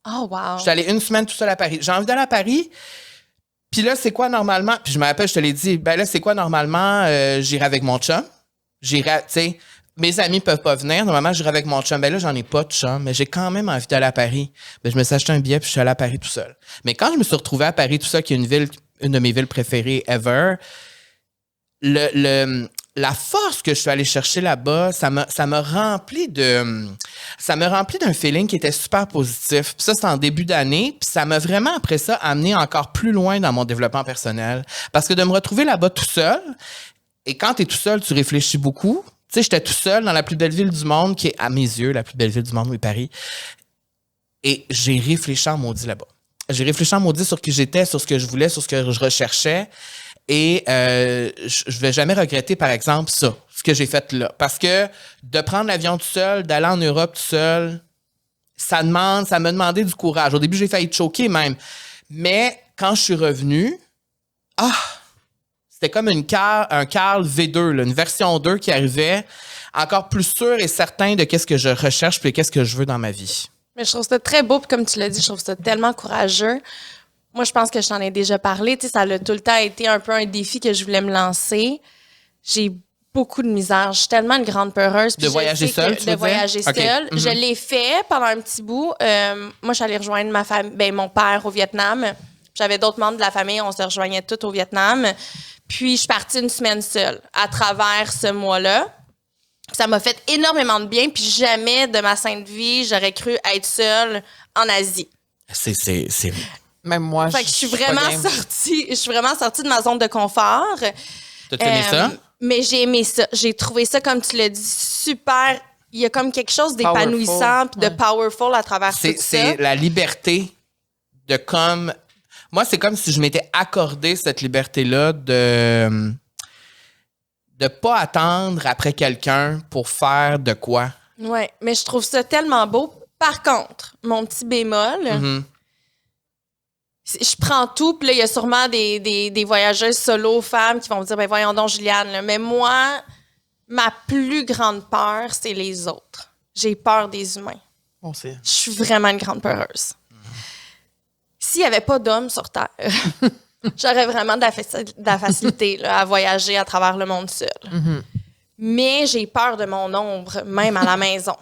Speaker 3: Oh, wow.
Speaker 1: Je suis allé 1 semaine tout seul à Paris. J'ai envie d'aller à Paris. Puis là, c'est quoi normalement? Puis je me rappelle, je te l'ai dit, ben là, c'est quoi normalement? J'irai avec mon chum. J'irai, tu sais, mes amis peuvent pas venir. Normalement, j'irai avec mon chum. Ben là, j'en ai pas de chum, mais j'ai quand même envie d'aller à Paris. Ben, je me suis acheté un billet puis je suis allé à Paris tout seul. Mais quand je me suis retrouvé à Paris tout seul, qui est une de mes villes préférées ever, la force que je suis allé chercher là-bas, ça me remplit d'un feeling qui était super positif. Puis ça, c'est en début d'année. Puis ça m'a vraiment, après ça, amené encore plus loin dans mon développement personnel. Parce que de me retrouver là-bas tout seul, et quand t'es tout seul, tu réfléchis beaucoup. Tu sais, j'étais tout seul dans la plus belle ville du monde, qui est, à mes yeux, la plus belle ville du monde, oui, Paris. Et j'ai réfléchi en maudit là-bas. J'ai réfléchi en maudit sur qui j'étais, sur ce que je voulais, sur ce que je recherchais. Et je vais jamais regretter, par exemple, ça, ce que j'ai fait là. Parce que de prendre l'avion tout seul, d'aller en Europe tout seul, ça me demandait du courage. Au début, j'ai failli te choquer même. Mais quand je suis revenu, c'était comme un Carl V2, là, une version 2 qui arrivait, encore plus sûr et certain de qu'est-ce que je recherche puis qu'est-ce que je veux dans ma vie.
Speaker 3: Mais je trouve ça très beau, puis comme tu l'as dit, je trouve ça tellement courageux. Moi, je pense que je t'en ai déjà parlé. Tu sais, ça a tout le temps été un peu un défi que je voulais me lancer. J'ai beaucoup de misère. Je suis tellement une grande peureuse.
Speaker 1: De voyager seule, tu veux
Speaker 3: De voyager
Speaker 1: dire?
Speaker 3: seule.
Speaker 1: OK.
Speaker 3: Je l'ai fait pendant un petit bout. Moi, je suis allée rejoindre mon père au Vietnam. J'avais d'autres membres de la famille. On se rejoignait tous au Vietnam. Puis, je suis partie une semaine seule à travers ce mois-là. Ça m'a fait énormément de bien. Puis, jamais de ma sainte vie, j'aurais cru être seule en Asie.
Speaker 1: C'est...
Speaker 2: Même moi,
Speaker 3: Fait que je suis
Speaker 2: pas
Speaker 3: vraiment
Speaker 2: game.
Speaker 3: sortie de ma zone de confort.
Speaker 1: T'as aimé ça?
Speaker 3: Mais j'ai aimé ça. J'ai trouvé ça, comme tu l'as dit, super. Il y a comme quelque chose d'épanouissant puis de powerful à travers tout ça.
Speaker 1: C'est la liberté de comme... Moi, c'est comme si je m'étais accordé cette liberté-là de pas attendre après quelqu'un pour faire de quoi.
Speaker 3: Oui, mais je trouve ça tellement beau. Par contre, mon petit bémol,
Speaker 1: Mhm.
Speaker 3: je prends tout, puis là, il y a sûrement des voyageuses solo femmes qui vont me dire, ben voyons donc, Juliane, là. Mais moi, ma plus grande peur, c'est les autres. J'ai peur des humains.
Speaker 2: Bon, c'est...
Speaker 3: Je suis vraiment une grande peureuse. S'il n'y avait pas d'hommes sur Terre, j'aurais vraiment de la facilité là, à voyager à travers le monde seul. Mais j'ai peur de mon ombre, même à la maison.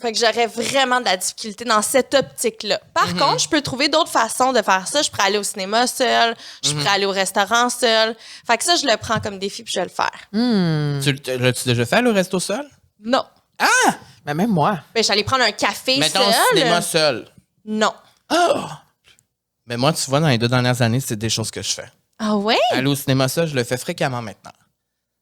Speaker 3: Fait que j'aurais vraiment de la difficulté dans cette optique-là. Par contre, je peux trouver d'autres façons de faire ça. Je pourrais aller au cinéma seul, je pourrais aller au restaurant seul. Fait que ça, je le prends comme défi puis je vais le faire.
Speaker 1: L'as-tu déjà fait, le resto seul?
Speaker 3: Non.
Speaker 2: Mais même moi.
Speaker 3: Ben, j'allais prendre un café
Speaker 1: Mettons
Speaker 3: seul.
Speaker 1: cinéma seul.
Speaker 3: Non.
Speaker 1: Mais moi, tu vois, dans les 2 dernières années, c'est des choses que je fais.
Speaker 3: Ah ouais?
Speaker 1: Aller au cinéma seul, je le fais fréquemment maintenant.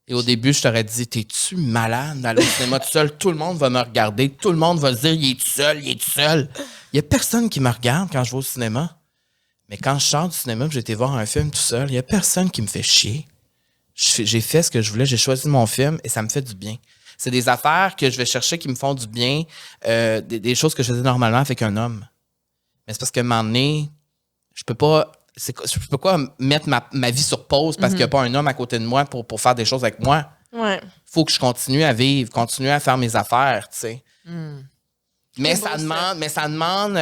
Speaker 1: Et au début, je t'aurais dit, t'es-tu malade d'aller au cinéma tout seul? Tout le monde va me regarder. Tout le monde va se dire, il est tout seul, il est tout seul. Il y a personne qui me regarde quand je vais au cinéma. Mais quand je sors du cinéma et j'ai été voir un film tout seul, il y a personne qui me fait chier. J'ai fait ce que je voulais, j'ai choisi mon film et ça me fait du bien. C'est des affaires que je vais chercher qui me font du bien, des choses que je faisais normalement avec un homme. Mais c'est parce qu'à un moment donné, je peux pas mettre ma vie sur pause parce qu'il n'y a pas un homme à côté de moi pour faire des choses avec moi.
Speaker 3: Ouais.
Speaker 1: Faut que je continue à vivre, continuer à faire mes affaires, tu sais. Mais,
Speaker 3: C'est
Speaker 1: ça demande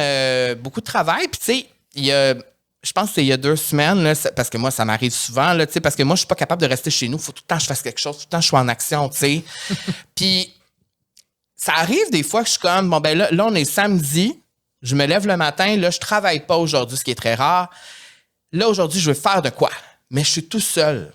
Speaker 1: beaucoup de travail. Puis, tu sais, je pense que c'est il y a 2 semaines, là, parce que moi, ça m'arrive souvent, là, tu sais, parce que moi, je suis pas capable de rester chez nous. Faut tout le temps que je fasse quelque chose, tout le temps que je sois en action, tu sais. Puis, ça arrive des fois que je suis comme, bon, ben là, on est samedi, je me lève le matin, là, je travaille pas aujourd'hui, ce qui est très rare. Là, aujourd'hui, je veux faire de quoi? Mais je suis tout seul.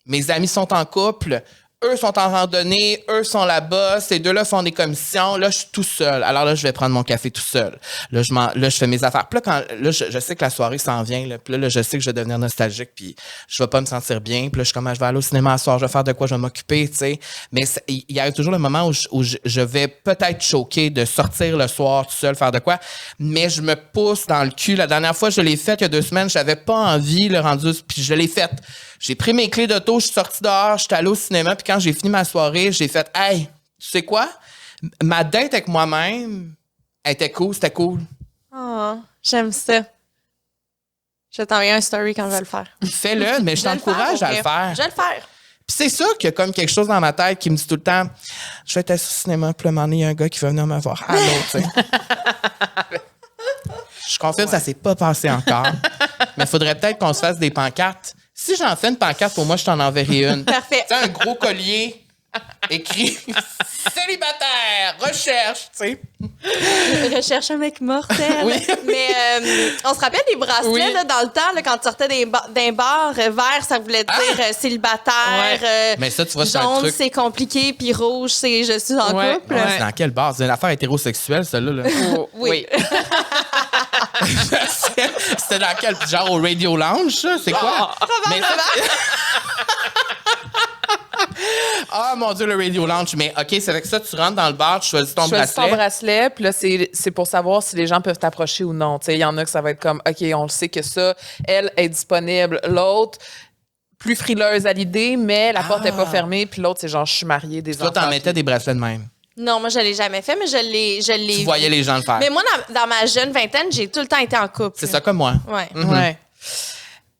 Speaker 1: Mes amis sont en couple, eux sont en randonnée, eux sont là-bas, ces deux-là font des commissions. Là, je suis tout seul. Alors là, je vais prendre mon café tout seul. Là, je fais mes affaires. Puis là, je sais que la soirée s'en vient. Là. Puis là, je sais que je vais devenir nostalgique, puis je vais pas me sentir bien. Puis là, je suis comme, je vais aller au cinéma ce soir, je vais faire de quoi, je vais m'occuper, tu sais. Mais il y a toujours le moment où je vais peut-être choquer de sortir le soir tout seul, faire de quoi. Mais je me pousse dans le cul. La dernière fois, je l'ai fait il y a 2 semaines, j'avais pas envie, le rendu, puis je l'ai fait. J'ai pris mes clés d'auto, je suis sorti dehors, je suis allé au cinéma, puis quand j'ai fini ma soirée, j'ai fait « Hey, tu sais quoi? Ma date avec moi-même, elle était cool, c'était cool.
Speaker 3: Oh, j'aime ça. Je vais t'envoyer un story quand je vais le faire.
Speaker 1: Fais-le, mais je t'encourage à le faire.
Speaker 3: Je vais le faire.
Speaker 1: Puis c'est sûr qu'il y a comme quelque chose dans ma tête qui me dit tout le temps « Je vais être assis au cinéma, puis le moment donné, il y a un gars qui va venir me voir. Allô, tu sais. » Je confirme, ça s'est pas passé encore. Mais il faudrait peut-être qu'on se fasse des pancartes. Si j'en fais une pancarte, pour moi, je t'en enverrai une.
Speaker 3: Parfait.
Speaker 1: Tu sais, un gros collier écrit célibataire, recherche, tu sais.
Speaker 3: Recherche un mec mortel.
Speaker 1: Oui.
Speaker 3: Mais on se rappelle des bracelets
Speaker 1: Oui.
Speaker 3: là, dans le temps, là, quand tu sortais d'un bar, vert, ça voulait dire célibataire.
Speaker 1: Mais ça, tu vois, c'est un
Speaker 3: jaune,
Speaker 1: truc.
Speaker 3: c'est compliqué, puis rouge, c'est je suis en
Speaker 2: Ouais.
Speaker 3: couple.
Speaker 1: Ouais, c'est dans quelle base? C'est une affaire hétérosexuelle, celle-là. Là.
Speaker 3: Oui.
Speaker 1: C'était dans quel genre au Radio Lounge, ça? C'est quoi? Mais ça, ah, mon Dieu, le Radio Lounge. Mais OK, c'est avec ça, tu rentres dans le bar, tu choisis ton
Speaker 2: Choisis
Speaker 1: bracelet.
Speaker 2: ton bracelet, puis là, c'est pour savoir si les gens peuvent t'approcher ou non. Tu sais, il y en a que ça va être comme, OK, on le sait que ça, elle est disponible. L'autre, plus frileuse à l'idée, mais la porte n'est pas fermée. Puis l'autre, c'est genre, je suis mariée, des
Speaker 1: Toi,
Speaker 2: enfants.
Speaker 1: t'en mettais des bracelets de même.
Speaker 3: Non, moi, je l'ai jamais fait, mais je l'ai
Speaker 1: Tu
Speaker 3: vu.
Speaker 1: voyais les gens le faire.
Speaker 3: Mais moi, dans ma jeune vingtaine, j'ai tout le temps été en couple.
Speaker 1: C'est ça comme moi.
Speaker 3: Ouais.
Speaker 2: Ouais.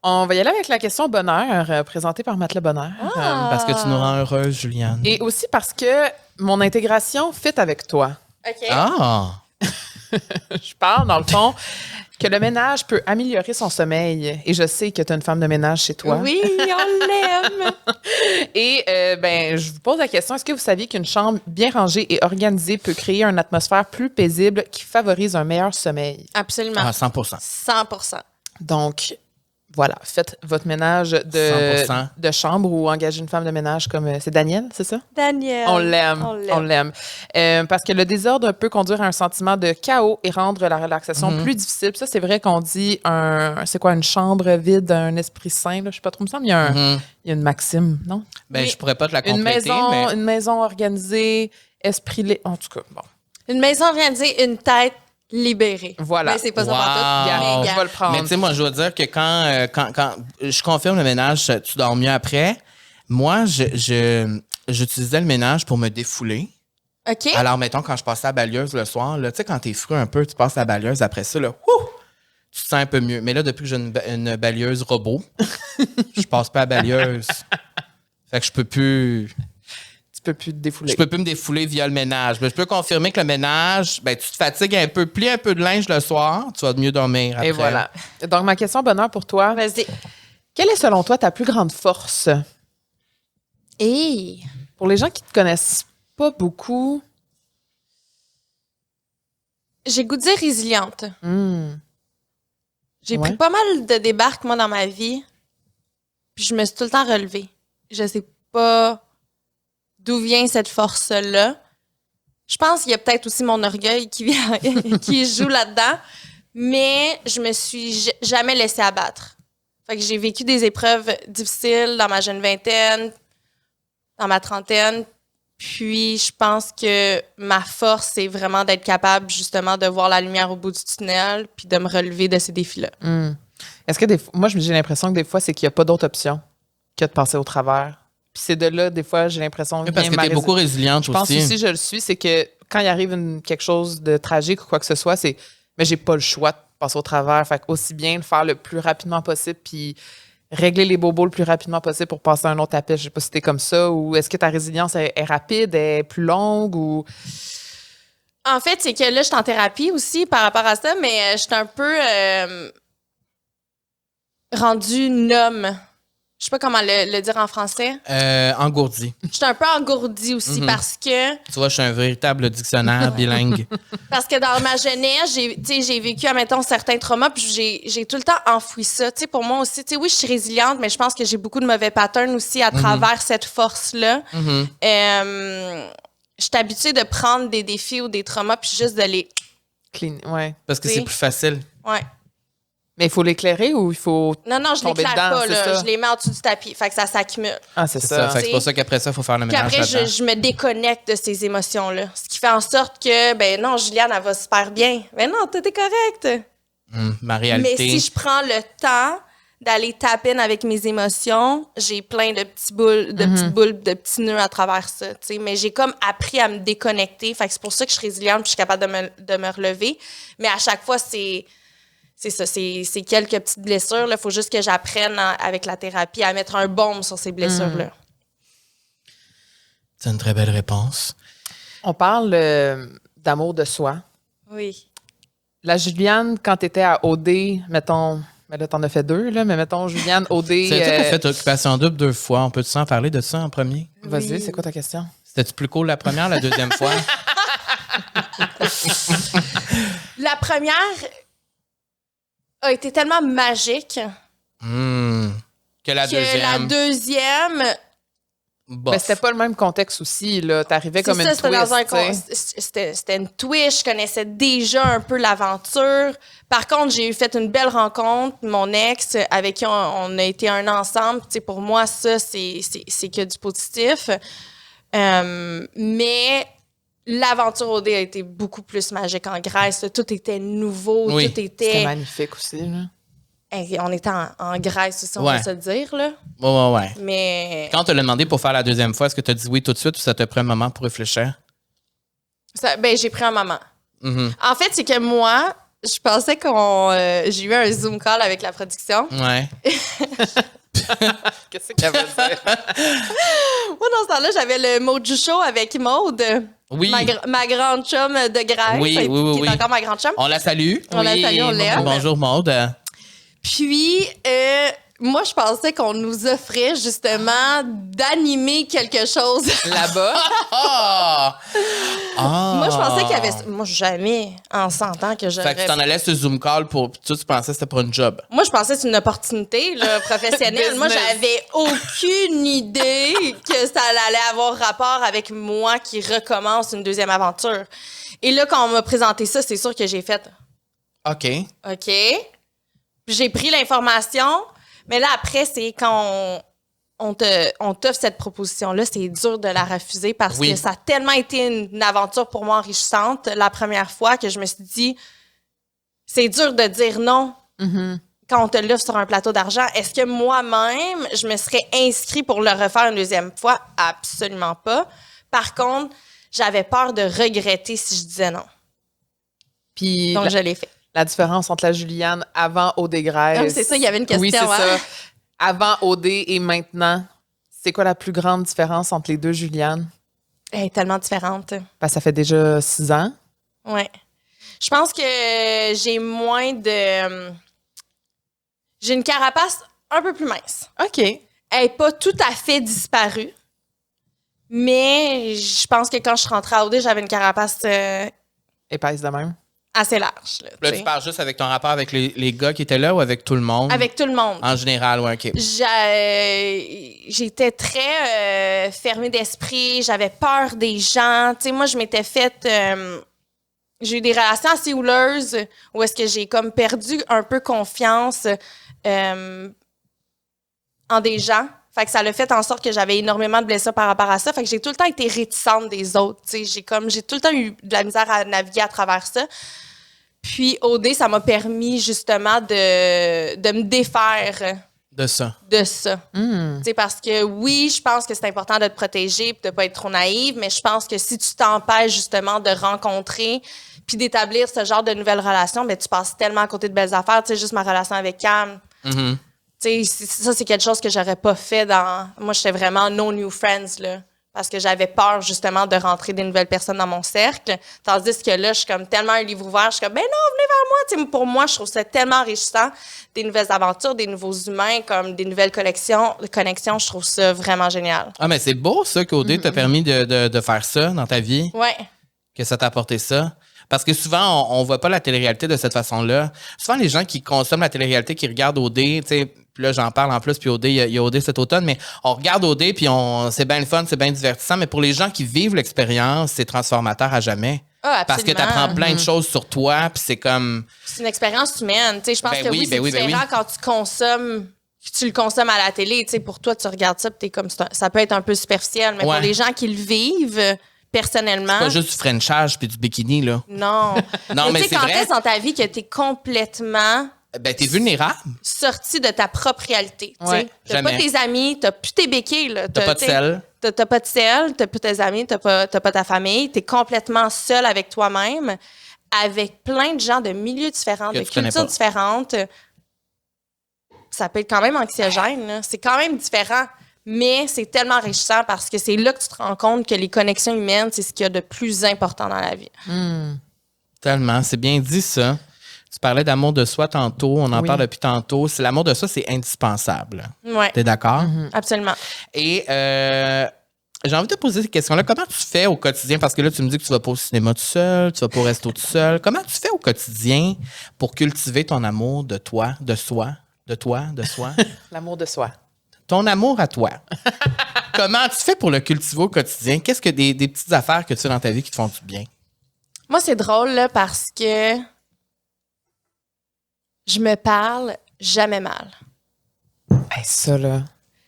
Speaker 2: On va y aller avec la question bonheur, présentée par Matelas Bonheur.
Speaker 1: Parce que tu nous rends heureuse, Juliane.
Speaker 2: Et aussi parce que mon intégration fit avec toi.
Speaker 3: OK.
Speaker 1: Ah!
Speaker 2: Je parle, dans le fond, que le ménage peut améliorer son sommeil. Et je sais que tu as une femme de ménage chez toi.
Speaker 3: Oui, on l'aime.
Speaker 2: Et je vous pose la question, est-ce que vous saviez qu'une chambre bien rangée et organisée peut créer une atmosphère plus paisible qui favorise un meilleur sommeil?
Speaker 3: Absolument.
Speaker 1: Ah, 100%.
Speaker 3: 100%.
Speaker 2: Donc, voilà, faites votre ménage
Speaker 1: 100%.
Speaker 2: de chambre ou engagez une femme de ménage comme... c'est Daniel, c'est ça?
Speaker 3: Daniel.
Speaker 2: On l'aime. Parce que le désordre peut conduire à un sentiment de chaos et rendre la relaxation plus difficile. Puis ça, c'est vrai qu'on dit une chambre vide, un esprit sain. Là, je sais pas trop, il me semble, il y a une maxime, non?
Speaker 1: Ben,
Speaker 3: Oui.
Speaker 1: je pourrais pas te la compléter, mais...
Speaker 2: Une maison organisée, esprit... En tout cas, bon.
Speaker 3: Une maison organisée, une tête libérée.
Speaker 2: Voilà.
Speaker 3: Mais c'est pas ça
Speaker 1: Wow.
Speaker 3: pour tout.
Speaker 2: Je vais le prendre.
Speaker 1: Mais tu sais, moi, je dois dire que quand je confirme le ménage, tu dors mieux après. Moi, j'utilisais le ménage pour me défouler.
Speaker 3: OK.
Speaker 1: Alors, mettons, quand je passais à la balieuse le soir, là, tu sais, quand t'es fru un peu, tu passes à la balieuse, après ça, là, tu te sens un peu mieux. Mais là, depuis que j'ai une balieuse robot, je passe pas à la balieuse. Fait que je peux plus
Speaker 2: te défouler.
Speaker 1: Je peux plus me défouler via le ménage. Mais je peux confirmer que le ménage, ben, tu te fatigues un peu, plie un peu de linge le soir, tu vas mieux dormir après.
Speaker 2: Et voilà. Donc, ma question bonheur pour toi.
Speaker 3: Vas-y.
Speaker 2: Quelle est, selon toi, ta plus grande force?
Speaker 3: Hey.
Speaker 2: Pour les gens qui te connaissent pas beaucoup...
Speaker 3: J'ai goût de dire résiliente. J'ai
Speaker 2: Ouais.
Speaker 3: pris pas mal de débarques, moi, dans ma vie. Puis je me suis tout le temps relevée. Je sais pas d'où vient cette force-là. Je pense qu'il y a peut-être aussi mon orgueil qui vient, qui joue là-dedans. Mais je me suis jamais laissée abattre. Fait que j'ai vécu des épreuves difficiles dans ma jeune vingtaine, dans ma trentaine. Puis je pense que ma force, c'est vraiment d'être capable, justement, de voir la lumière au bout du tunnel puis de me relever de ces défis-là.
Speaker 2: Est-ce que moi, j'ai l'impression que des fois, c'est qu'il n'y a pas d'autre option que de passer au travers. Puis c'est de là, des fois, j'ai l'impression que
Speaker 1: Parce que t'es beaucoup résiliente
Speaker 2: je pense
Speaker 1: aussi.
Speaker 2: aussi, je le suis, c'est que quand il arrive quelque chose de tragique ou quoi que ce soit, mais j'ai pas le choix de passer au travers. Fait aussi bien le faire le plus rapidement possible puis régler les bobos le plus rapidement possible pour passer à un autre appel. Je sais pas si t'es comme ça ou est-ce que ta résilience est rapide, est plus longue ou...
Speaker 3: En fait, c'est que là, je suis en thérapie aussi par rapport à ça, mais je suis un peu rendue nomme. Je sais pas comment le dire en français.
Speaker 1: Engourdi.
Speaker 3: Je suis un peu engourdie aussi parce que
Speaker 1: Tu vois, je suis un véritable dictionnaire bilingue.
Speaker 3: dans ma jeunesse, j'ai vécu, admettons, certains traumas, puis j'ai tout le temps enfoui ça. Tu sais, pour moi aussi, tu sais, oui, je suis résiliente, mais je pense que j'ai beaucoup de mauvais patterns aussi à travers cette force-là. Je suis habituée de prendre des défis ou des traumas, puis juste de les...
Speaker 2: Clean, ouais.
Speaker 1: Parce que
Speaker 3: Oui.
Speaker 1: c'est plus facile.
Speaker 3: Ouais.
Speaker 2: Mais il faut l'éclairer ou il faut...
Speaker 3: Non, je
Speaker 2: Tomber
Speaker 3: l'éclaire
Speaker 2: dedans,
Speaker 3: pas,
Speaker 2: c'est
Speaker 3: là.
Speaker 2: ça.
Speaker 3: Je les mets en dessous du tapis. Fait que ça s'accumule.
Speaker 2: Ah, c'est
Speaker 1: C'est
Speaker 2: ça.
Speaker 1: ça. Fait que c'est pour ça qu'après ça, il faut faire le
Speaker 3: Puis
Speaker 1: ménage
Speaker 3: après,
Speaker 1: là-dedans.
Speaker 3: je me déconnecte de ces émotions-là. Ce qui fait en sorte que, ben non, Juliane, elle va super bien. Ben non, tout est correct.
Speaker 1: Ma réalité.
Speaker 3: Mais si je prends le temps d'aller taper avec mes émotions, j'ai plein de petites boules, de petits nœuds à travers ça. T'sais. Mais j'ai comme appris à me déconnecter. Fait que c'est pour ça que je suis résiliente et je suis capable de me relever. Mais à chaque fois, c'est ça, c'est quelques petites blessures. Il faut juste que j'apprenne avec la thérapie à mettre un baume sur ces blessures-là.
Speaker 1: C'est une très belle réponse.
Speaker 2: On parle d'amour de soi.
Speaker 3: Oui.
Speaker 2: La Juliane, quand tu étais à OD, mettons, mais là, t'en as fait 2, là, mais mettons, Juliane, OD.
Speaker 1: C'est toi qui as fait Occupation Double 2 fois. On peut-tu en parler de ça en premier?
Speaker 2: Vas-y,
Speaker 3: Oui.
Speaker 2: c'est quoi ta question?
Speaker 1: C'était-tu plus cool la première, la deuxième fois?
Speaker 3: La première a été tellement magique
Speaker 1: Que la
Speaker 3: que
Speaker 1: deuxième.
Speaker 3: la deuxième...
Speaker 1: bof.
Speaker 2: Mais c'était pas le même contexte aussi, là. T'arrivais comme une
Speaker 3: c'était
Speaker 2: twist,
Speaker 3: c'était une twist. Je connaissais déjà un peu l'aventure. Par contre, j'ai fait une belle rencontre, mon ex, avec qui on a été un ensemble. Tu sais, pour moi, ça, c'est que du positif. Mais l'aventure OD a été beaucoup plus magique en Grèce. Tout était nouveau,
Speaker 1: Oui.
Speaker 3: tout
Speaker 2: C'était
Speaker 3: était...
Speaker 2: magnifique aussi, là.
Speaker 3: Hey, on était en Grèce aussi, on
Speaker 1: Ouais.
Speaker 3: va se le dire, là.
Speaker 1: Ouais.
Speaker 3: Mais
Speaker 1: Quand on te l'a demandé pour faire la deuxième fois, est-ce que tu as dit oui tout de suite ou ça t'a pris un moment pour réfléchir?
Speaker 3: j'ai pris un moment. En fait, c'est que moi, je pensais j'ai eu un Zoom call avec la production.
Speaker 1: Ouais.
Speaker 2: Qu'est-ce qu'elle veut dire?
Speaker 3: Moi, dans ce temps-là, j'avais le Moju Show avec Maude.
Speaker 1: Oui.
Speaker 3: Ma grande chum de Grèce.
Speaker 1: Oui,
Speaker 3: qui est encore ma grande chum.
Speaker 1: On la salue.
Speaker 3: On la salue, on l'aime.
Speaker 1: Bonjour, Maude.
Speaker 3: Puis, moi, je pensais qu'on nous offrait justement d'animer quelque chose là-bas. Moi, je pensais qu'il y avait... Moi, jamais, en 100 ans, que j'aurais...
Speaker 1: Fait que tu t'en allais sur Zoom Call pour... Puis tu pensais que c'était pour une job.
Speaker 3: Moi, je pensais que c'était une opportunité là, professionnelle. Moi, j'avais aucune idée que ça allait avoir rapport avec moi qui recommence une deuxième aventure. Et là, quand on m'a présenté ça, c'est sûr que j'ai fait...
Speaker 1: OK.
Speaker 3: OK. J'ai pris l'information, mais là, après, c'est quand on t'offre cette proposition-là, c'est dur de la refuser parce que ça a tellement été une aventure pour moi enrichissante la première fois que je me suis dit, c'est dur de dire non quand on te l'offre sur un plateau d'argent. Est-ce que moi-même, je me serais inscrit pour le refaire une deuxième fois? Absolument pas. Par contre, j'avais peur de regretter si je disais non.
Speaker 2: Puis
Speaker 3: donc, je l'ai fait.
Speaker 2: La différence entre la Juliane avant OD Grèce.
Speaker 3: Donc, c'est ça, il y avait une question.
Speaker 2: Oui, c'est ça. Avant OD et maintenant, c'est quoi la plus grande différence entre les deux Juliane?
Speaker 3: Elle est tellement différente.
Speaker 2: Ben, ça fait déjà 6 ans.
Speaker 3: Oui. Je pense que j'ai moins de... J'ai une carapace un peu plus mince.
Speaker 2: OK.
Speaker 3: Elle n'est pas tout à fait disparue, mais je pense que quand je suis rentrée à OD, j'avais une carapace
Speaker 2: Épaisse de même.
Speaker 3: assez large.
Speaker 1: Là, tu parles juste avec ton rapport avec les gars qui étaient là ou avec tout le monde?
Speaker 3: Avec tout le monde.
Speaker 1: En général, oui, OK.
Speaker 3: J'étais très fermée d'esprit, j'avais peur des gens. Tu sais, moi, je m'étais faite... j'ai eu des relations assez houleuses où est-ce que j'ai comme perdu un peu confiance en des gens. Fait que ça l'a fait en sorte que j'avais énormément de blessures par rapport à ça. Fait que j'ai tout le temps été réticente des autres. Tu sais, j'ai tout le temps eu de la misère à naviguer à travers ça. Puis OD, ça m'a permis justement de me défaire
Speaker 1: de ça.
Speaker 3: Tu sais, parce que oui, je pense que c'est important de te protéger et de ne pas être trop naïve, mais je pense que si tu t'empêches justement de rencontrer puis d'établir ce genre de nouvelles relations, ben tu passes tellement à côté de belles affaires. Tu sais, juste ma relation avec Cam. Tu sais, ça, c'est quelque chose que j'aurais pas fait dans... Moi, j'étais vraiment no new friends, là. Parce que j'avais peur, justement, de rentrer des nouvelles personnes dans mon cercle. Tandis que là, je suis comme tellement un livre ouvert. Je suis comme, ben non, venez vers moi. Tu sais, pour moi, je trouve ça tellement enrichissant. Des nouvelles aventures, des nouveaux humains, comme des nouvelles connexions. Je trouve ça vraiment génial.
Speaker 1: Ah, mais c'est beau, ça, qu'OD t'a permis de faire ça dans ta vie.
Speaker 3: Ouais.
Speaker 1: Que ça t'a apporté ça. Parce que souvent, on voit pas la télé-réalité de cette façon-là. Souvent, les gens qui consomment la télé-réalité, qui regardent OD, tu sais, puis là, j'en parle en plus, puis OD, il y a OD cet automne, mais on regarde OD, puis c'est bien le fun, c'est bien divertissant, mais pour les gens qui vivent l'expérience, c'est transformateur à jamais.
Speaker 3: Ah,
Speaker 1: parce que tu apprends plein de choses sur toi, puis c'est comme...
Speaker 3: C'est une expérience humaine. Tu sais, je pense que c'est
Speaker 1: différent
Speaker 3: quand tu consommes... Tu le consommes à la télé. Tu sais, pour toi, tu regardes ça, puis t'es comme... Ça peut être un peu superficiel, mais pour les gens qui le vivent... personnellement.
Speaker 1: C'est pas juste du frenchage puis du bikini, là.
Speaker 3: Non.
Speaker 1: Non, mais c'est vrai.
Speaker 3: Quand est-ce dans ta vie que t'es complètement...
Speaker 1: Ben, t'es vulnérable.
Speaker 3: Sorti de ta propre réalité.
Speaker 1: Ouais,
Speaker 3: t'as pas tes amis, t'as plus tes béquilles. Là.
Speaker 1: T'as pas de sel.
Speaker 3: T'as pas de sel, t'as plus tes amis, t'as pas ta famille. T'es complètement seul avec toi-même, avec plein de gens de milieux différents, de cultures différentes. Ça peut être quand même anxiogène. Là. C'est quand même différent. Mais c'est tellement enrichissant parce que c'est là que tu te rends compte que les connexions humaines, c'est ce qu'il y a de plus important dans la vie.
Speaker 1: Tellement. C'est bien dit, ça. Tu parlais d'amour de soi tantôt. On en parle depuis tantôt. L'amour de soi, c'est indispensable.
Speaker 3: Oui.
Speaker 1: T'es d'accord?
Speaker 3: Absolument.
Speaker 1: Et j'ai envie de te poser cette question-là. Comment tu fais au quotidien? Parce que là, tu me dis que tu vas pas au cinéma tout seul, tu vas pas au resto tout seul. Comment tu fais au quotidien pour cultiver ton amour de toi, de soi, de toi, de soi?
Speaker 2: L'amour de soi.
Speaker 1: Ton amour à toi. Comment tu fais pour le cultiver au quotidien? Qu'est-ce que des petites affaires que tu fais dans ta vie qui te font du bien?
Speaker 3: Moi, c'est drôle là, parce que je me parle jamais mal.
Speaker 2: Hey, ça, là.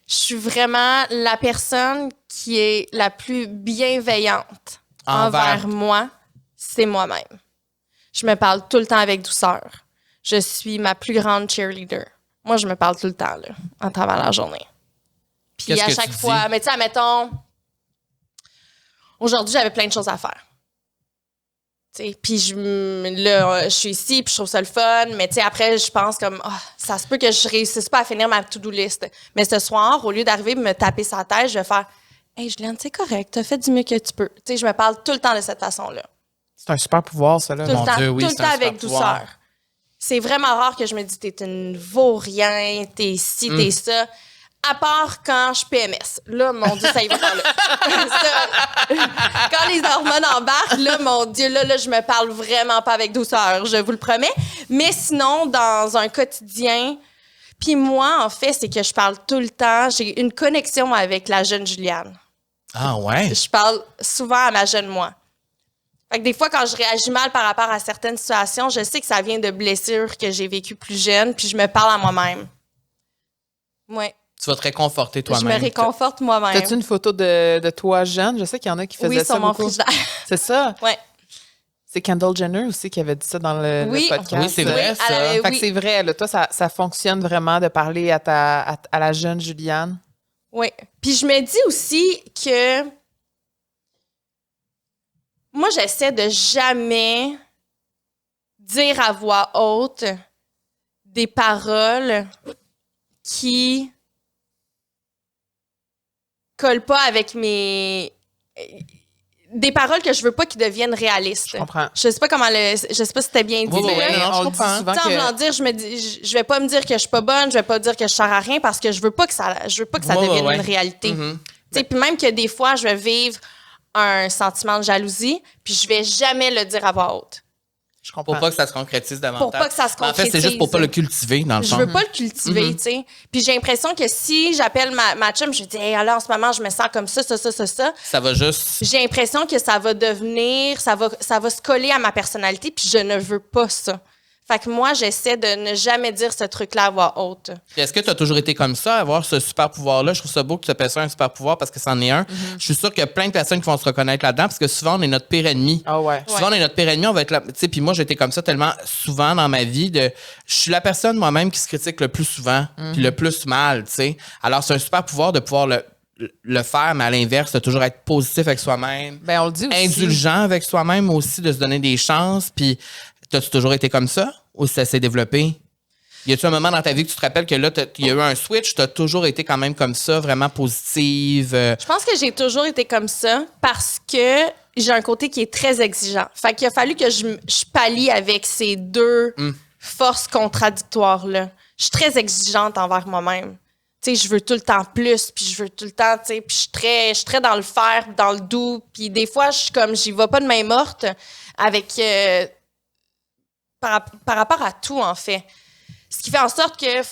Speaker 3: Je suis vraiment la personne qui est la plus bienveillante envers moi, c'est moi-même. Je me parle tout le temps avec douceur. Je suis ma plus grande cheerleader. Moi, je me parle tout le temps, là, à travers la journée. Puis à chaque fois, mais tu sais, admettons, aujourd'hui, j'avais plein de choses à faire. Puis je suis ici, puis je trouve ça le fun. Mais après, je pense comme, ça se peut que je réussisse pas à finir ma to-do list. Mais ce soir, au lieu d'arriver et me taper sa tête, je vais faire, hey, Juliane, c'est correct, t'as fait du mieux que tu peux. Je me parle tout le temps de cette façon-là.
Speaker 2: C'est un super pouvoir, ça, là.
Speaker 3: Tout le temps,
Speaker 1: Dieu, oui,
Speaker 3: tout le
Speaker 1: c'est
Speaker 3: temps
Speaker 1: un
Speaker 3: avec
Speaker 1: super pouvoir.
Speaker 3: douceur. C'est vraiment rare que je me dis, t'es une vaut-rien, t'es ci, t'es ça. À part quand je PMS. Là, mon Dieu, ça y va par là. Quand les hormones embarquent, là, mon Dieu, là, je me parle vraiment pas avec douceur, je vous le promets. Mais sinon, dans un quotidien, puis moi, en fait, c'est que je parle tout le temps. J'ai une connexion avec la jeune Juliane.
Speaker 1: Ah ouais?
Speaker 3: Je parle souvent à ma jeune moi. Fait que des fois, quand je réagis mal par rapport à certaines situations, je sais que ça vient de blessures que j'ai vécues plus jeune, puis je me parle à moi-même. Ouais.
Speaker 1: Tu vas te réconforter
Speaker 3: Je
Speaker 1: toi-même.
Speaker 3: me réconforte moi-même.
Speaker 2: T'as-tu une photo de toi jeune? Je sais qu'il y en a qui faisaient
Speaker 3: Oui,
Speaker 2: ça
Speaker 3: sur mon
Speaker 2: beaucoup.
Speaker 3: frigidaire.
Speaker 2: C'est ça?
Speaker 3: Ouais.
Speaker 2: C'est Kendall Jenner aussi qui avait dit ça dans le podcast.
Speaker 1: Oui, c'est vrai, ça.
Speaker 3: elle
Speaker 2: Fait que c'est vrai, là, toi, ça fonctionne vraiment de parler à la jeune Juliane.
Speaker 3: Oui. Puis je me dis aussi que moi, j'essaie de jamais dire à voix haute des paroles qui collent pas avec mes... Des paroles que je veux pas qu'ils deviennent réalistes.
Speaker 2: Je comprends.
Speaker 3: Je sais pas je sais pas si c'était bien dit.
Speaker 1: Oui,
Speaker 3: là.
Speaker 1: oui, non, je
Speaker 2: on le dit
Speaker 1: comprends.
Speaker 2: souvent
Speaker 3: En voulant dire, je vais pas me dire que je suis pas bonne, je vais pas dire que je sers à rien parce que je veux pas que ça devienne une réalité.
Speaker 1: Mhm.
Speaker 3: Tu sais, puis même que des fois, je vais vivre un sentiment de jalousie, puis je vais jamais le dire à voix haute.
Speaker 2: Je comprends.
Speaker 1: Pour pas que ça se concrétise davantage.
Speaker 3: Pour pas que ça se
Speaker 1: Mais en fait, c'est juste pour pas le cultiver, dans le
Speaker 3: Je
Speaker 1: fond.
Speaker 3: veux pas le cultiver, tu sais. Puis j'ai l'impression que si j'appelle ma chum, je dis, hey, alors en ce moment, je me sens comme ça.
Speaker 1: Ça va juste...
Speaker 3: J'ai l'impression que ça va devenir, ça va se coller à ma personnalité, puis je ne veux pas ça. Fait que moi, j'essaie de ne jamais dire ce truc-là à voix haute.
Speaker 1: Puis est-ce que tu as toujours été comme ça, avoir ce super pouvoir-là? Je trouve ça beau que tu appelles ça un super pouvoir parce que c'en est un. Je suis sûre qu'il y a plein de personnes qui vont se reconnaître là-dedans parce que souvent, on est notre pire ennemi.
Speaker 2: Ah ouais.
Speaker 1: Souvent, on est notre pire ennemi, on va être là. Tu sais, puis moi, j'ai été comme ça tellement souvent dans ma vie. Je suis la personne moi-même qui se critique le plus souvent, puis le plus mal, tu sais. Alors, c'est un super pouvoir de pouvoir le faire, mais à l'inverse, de toujours être positif avec soi-même.
Speaker 2: Ben, on le dit aussi.
Speaker 1: Indulgent avec soi-même aussi, de se donner des chances. Puis, t'as-tu toujours été comme ça ou ça s'est développé? Y a-tu un moment dans ta vie que tu te rappelles que là, il y a eu un switch, t'as toujours été quand même comme ça, vraiment positive?
Speaker 3: Je pense que j'ai toujours été comme ça parce que j'ai un côté qui est très exigeant. Fait qu'il a fallu que je pallie avec ces deux forces contradictoires-là. Je suis très exigeante envers moi-même. Tu sais, je veux tout le temps plus, puis je veux tout le temps, tu sais, puis je suis très dans le faire, dans le doux, puis des fois, je suis comme, j'y vais pas de main morte avec... par rapport à tout, en fait. Ce qui fait en sorte que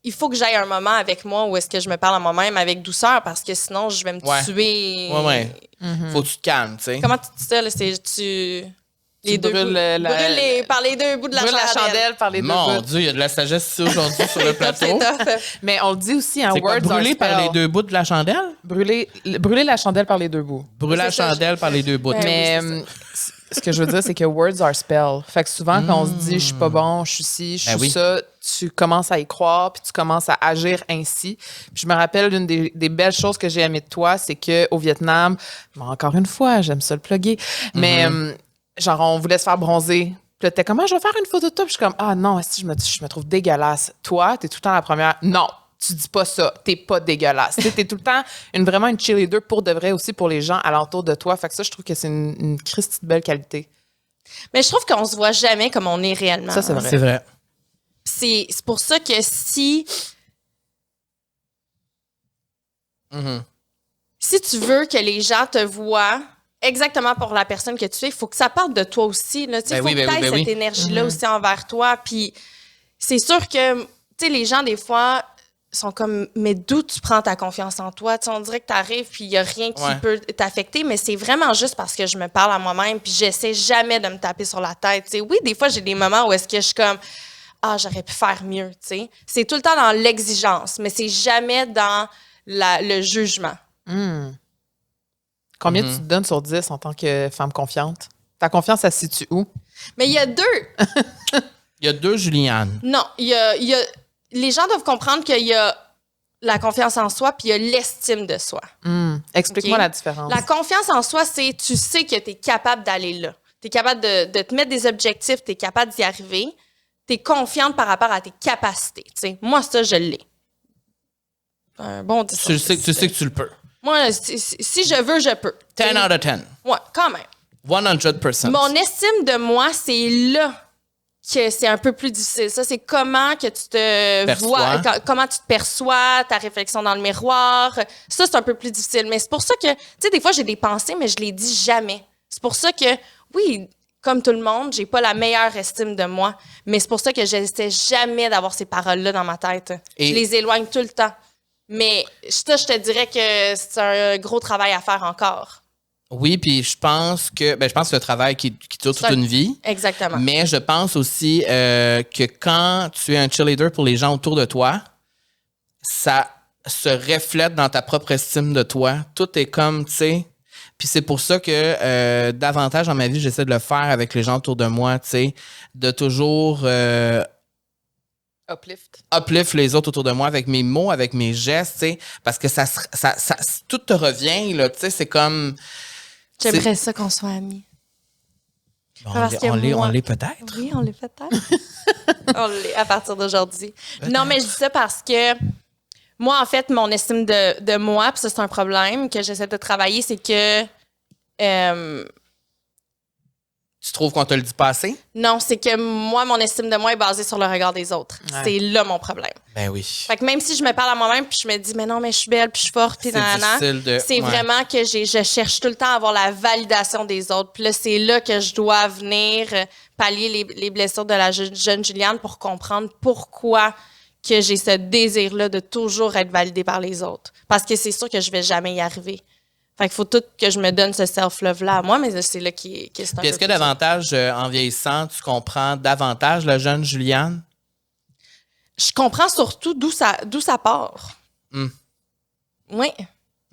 Speaker 3: il faut que j'aille un moment avec moi où est-ce que je me parle à moi-même avec douceur parce que sinon, je vais me tuer.
Speaker 1: Ouais. Faut que tu te calmes, tu sais.
Speaker 3: Comment tu dis ça? Là? Les deux
Speaker 2: brûles
Speaker 3: bouts. Par les deux bouts de la
Speaker 2: Brûle
Speaker 3: chandelle.
Speaker 2: la chandelle par les deux
Speaker 1: Mon
Speaker 2: bouts.
Speaker 1: Dieu, il y a de la sagesse ici aujourd'hui sur le plateau.
Speaker 3: C'est tough.
Speaker 2: Mais on le dit aussi, hein,
Speaker 1: C'est quoi,
Speaker 2: words are
Speaker 1: brûler par
Speaker 2: spell.
Speaker 1: les deux bouts de la chandelle?
Speaker 2: Brûler la chandelle par les deux bouts.
Speaker 1: Brûler la
Speaker 3: C'est ça,
Speaker 1: chandelle par les deux bouts.
Speaker 3: Ouais.
Speaker 2: Mais
Speaker 3: oui,
Speaker 2: ce que je veux dire, c'est que words are spell. Fait que souvent, quand on se dit « je suis pas bon, je suis ci, je suis
Speaker 1: Ben oui.
Speaker 2: ça », tu commences à y croire, puis tu commences à agir ainsi. Puis je me rappelle, l'une des belles choses que j'ai aimées de toi, c'est qu'au Vietnam, encore une fois, j'aime ça le plugger, mais genre, on voulait se faire bronzer. Puis là, t'es comme, je vais faire une photo de toi. Puis je suis comme, non, si je me trouve dégueulasse. Toi, t'es tout le temps la première. Non, tu dis pas ça. T'es pas dégueulasse. T'es tout le temps vraiment une cheerleader pour de vrai aussi pour les gens alentour de toi. Fait que ça, je trouve que c'est une Christie de belle qualité.
Speaker 3: Mais je trouve qu'on se voit jamais comme on est réellement.
Speaker 2: Ça, c'est vrai.
Speaker 1: C'est vrai.
Speaker 3: C'est pour ça que si tu veux que les gens te voient exactement pour la personne que tu es, il faut que ça parte de toi aussi. Il faut que tu aies cette énergie-là aussi envers toi. Puis c'est sûr que les gens, des fois, sont comme, mais d'où tu prends ta confiance en toi? On dirait que tu arrives puis il n'y a rien qui peut t'affecter, mais c'est vraiment juste parce que je me parle à moi-même puis j'essaie jamais de me taper sur la tête. Oui, des fois, j'ai des moments où est-ce que je suis comme, j'aurais pu faire mieux. C'est tout le temps dans l'exigence, mais c'est jamais dans le jugement.
Speaker 2: Combien tu te donnes sur 10 en tant que femme confiante? Ta confiance, elle se situe où?
Speaker 3: Mais il y a deux.
Speaker 1: Il y a deux Juliane.
Speaker 3: Non, il y a les gens doivent comprendre qu'il y a la confiance en soi puis il y a l'estime de soi.
Speaker 2: Explique-moi
Speaker 3: Ok.
Speaker 2: la différence.
Speaker 3: La confiance en soi, c'est tu sais que tu es capable d'aller là. tu es capable de te mettre des objectifs, tu es capable d'y arriver, tu es confiante par rapport à tes capacités. T'sais. Moi, ça, je l'ai. Un bon 10
Speaker 1: Tu sais que tu le peux.
Speaker 3: Moi, si je veux, je peux.
Speaker 1: 10 out of 10.
Speaker 3: Ouais, quand même.
Speaker 1: 100%.
Speaker 3: Mon estime de moi, c'est là que c'est un peu plus difficile. Ça, c'est comment que tu te vois, comment tu te perçois, ta réflexion dans le miroir. Ça, c'est un peu plus difficile. Mais c'est pour ça que, tu sais, des fois, j'ai des pensées, mais je les dis jamais. C'est pour ça que, oui, comme tout le monde, j'ai pas la meilleure estime de moi. Mais c'est pour ça que j'essaie jamais d'avoir ces paroles-là dans ma tête. Je les éloigne tout le temps. Mais ça, je te dirais que c'est un gros travail à faire encore.
Speaker 1: Oui, puis je pense que c'est un travail qui dure toute une vie.
Speaker 3: Exactement.
Speaker 1: Mais je pense aussi que quand tu es un cheerleader pour les gens autour de toi, ça se reflète dans ta propre estime de toi. Tout est comme, tu sais. Puis c'est pour ça que davantage dans ma vie, j'essaie de le faire avec les gens autour de moi, tu sais, de toujours uplift les autres autour de moi avec mes mots, avec mes gestes, tu sais, parce que ça tout te revient là, tu sais, c'est comme.
Speaker 3: J'aimerais ça qu'on soit amis.
Speaker 1: Bon, on l'est peut-être.
Speaker 3: Oui, on l'est peut-être. On l'est à partir d'aujourd'hui. Non, mais je dis ça parce que moi, en fait, mon estime de moi, puis ça, c'est un problème que j'essaie de travailler, c'est que...
Speaker 1: Tu trouves qu'on te le dit pas assez?
Speaker 3: Non, c'est que moi, mon estime de moi est basée sur le regard des autres. Ouais. C'est là mon problème.
Speaker 1: Ben oui.
Speaker 3: Fait que même si je me parle à moi-même puis je me dis, mais non, mais je suis belle puis je suis forte puis c'est vraiment que je cherche tout le temps à avoir la validation des autres. Puis là, c'est là que je dois venir pallier les blessures de la jeune Juliane pour comprendre pourquoi que j'ai ce désir-là de toujours être validée par les autres. Parce que c'est sûr que je vais jamais y arriver. Fait qu'il faut tout que je me donne ce self-love-là à moi, mais c'est là qui est un peu.
Speaker 1: Est-ce que davantage, en vieillissant, tu comprends davantage la jeune Juliane?
Speaker 3: Je comprends surtout d'où ça part. Oui.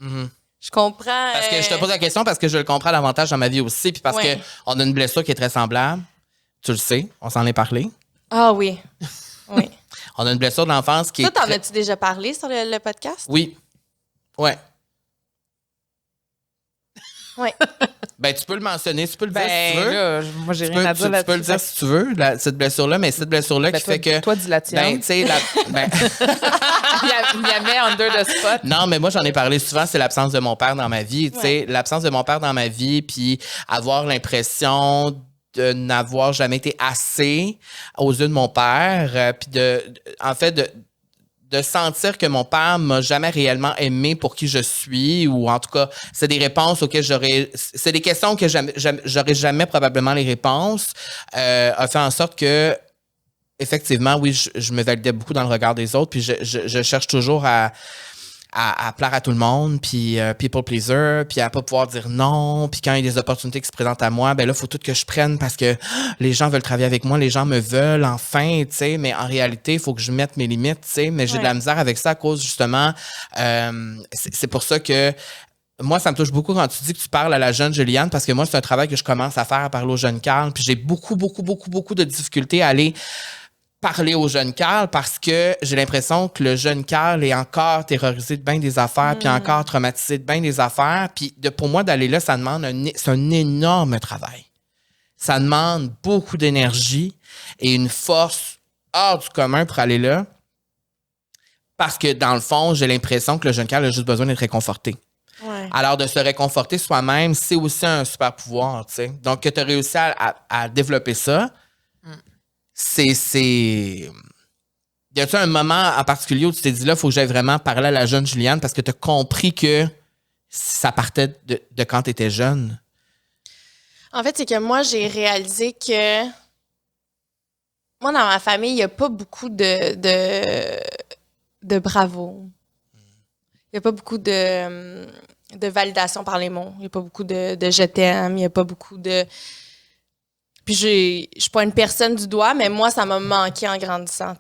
Speaker 1: Mm-hmm.
Speaker 3: Je comprends.
Speaker 1: Parce que je te pose la question parce que je le comprends davantage dans ma vie aussi, puis parce qu'on a une blessure qui est très semblable. Tu le sais, on s'en est parlé.
Speaker 3: Ah oui. Oui.
Speaker 1: On a une blessure d'enfance qui
Speaker 3: est. Toi, t'en as-tu déjà parlé sur le podcast?
Speaker 1: Oui. Ouais.
Speaker 3: Oui.
Speaker 1: Ben, tu peux le mentionner, tu peux le dire si tu veux.
Speaker 2: Là, moi, j'ai rien à dire là-dessus.
Speaker 1: Tu peux le dire si tu veux, cette blessure-là, mais cette blessure-là qui fait que.
Speaker 2: Toi, dis la tienne.
Speaker 1: Ben, tu sais,
Speaker 2: il y avait under the spot.
Speaker 1: Non, mais moi, j'en ai parlé souvent, c'est l'absence de mon père dans ma vie. Tu sais, l'absence de mon père dans ma vie, puis avoir l'impression de n'avoir jamais été assez aux yeux de mon père, puis de sentir que mon père m'a jamais réellement aimé pour qui je suis, ou en tout cas, c'est des réponses auxquelles c'est des questions que j'aurais jamais probablement les réponses, a fait en sorte que, effectivement, oui, je me validais beaucoup dans le regard des autres, puis je cherche toujours à plaire à tout le monde, puis people pleaser, puis à pas pouvoir dire non, puis quand il y a des opportunités qui se présentent à moi, ben là, il faut tout que je prenne parce que les gens veulent travailler avec moi, les gens me veulent enfin, tu sais, mais en réalité, il faut que je mette mes limites, tu sais, mais j'ai de la misère avec ça à cause, justement, c'est pour ça que moi, ça me touche beaucoup quand tu dis que tu parles à la jeune Juliane, parce que moi, c'est un travail que je commence à faire à parler au jeune Carl, puis j'ai beaucoup de difficultés à aller parler au jeune Carl parce que j'ai l'impression que le jeune Carl est encore terrorisé de bien des affaires, puis encore traumatisé de bien des affaires. Puis pour moi, d'aller là, ça demande c'est un énorme travail. Ça demande beaucoup d'énergie et une force hors du commun pour aller là. Parce que dans le fond, j'ai l'impression que le jeune Carl a juste besoin d'être réconforté. Ouais. Alors, de se réconforter soi-même, c'est aussi un super pouvoir, tu sais. Donc, que tu as réussi à développer ça, c'est... Y a-t-il un moment en particulier où tu t'es dit là, il faut que j'aille vraiment parler à la jeune Juliane parce que tu as compris que ça partait de quand tu étais jeune?
Speaker 3: En fait, c'est que moi, j'ai réalisé que moi, dans ma famille, il n'y a pas beaucoup de bravo. Il n'y a pas beaucoup de validation par les mots. Il n'y a pas beaucoup de je t'aime. Il n'y a pas beaucoup de... Puis je suis pas une personne du doigt, mais moi, ça m'a manqué en grandissant.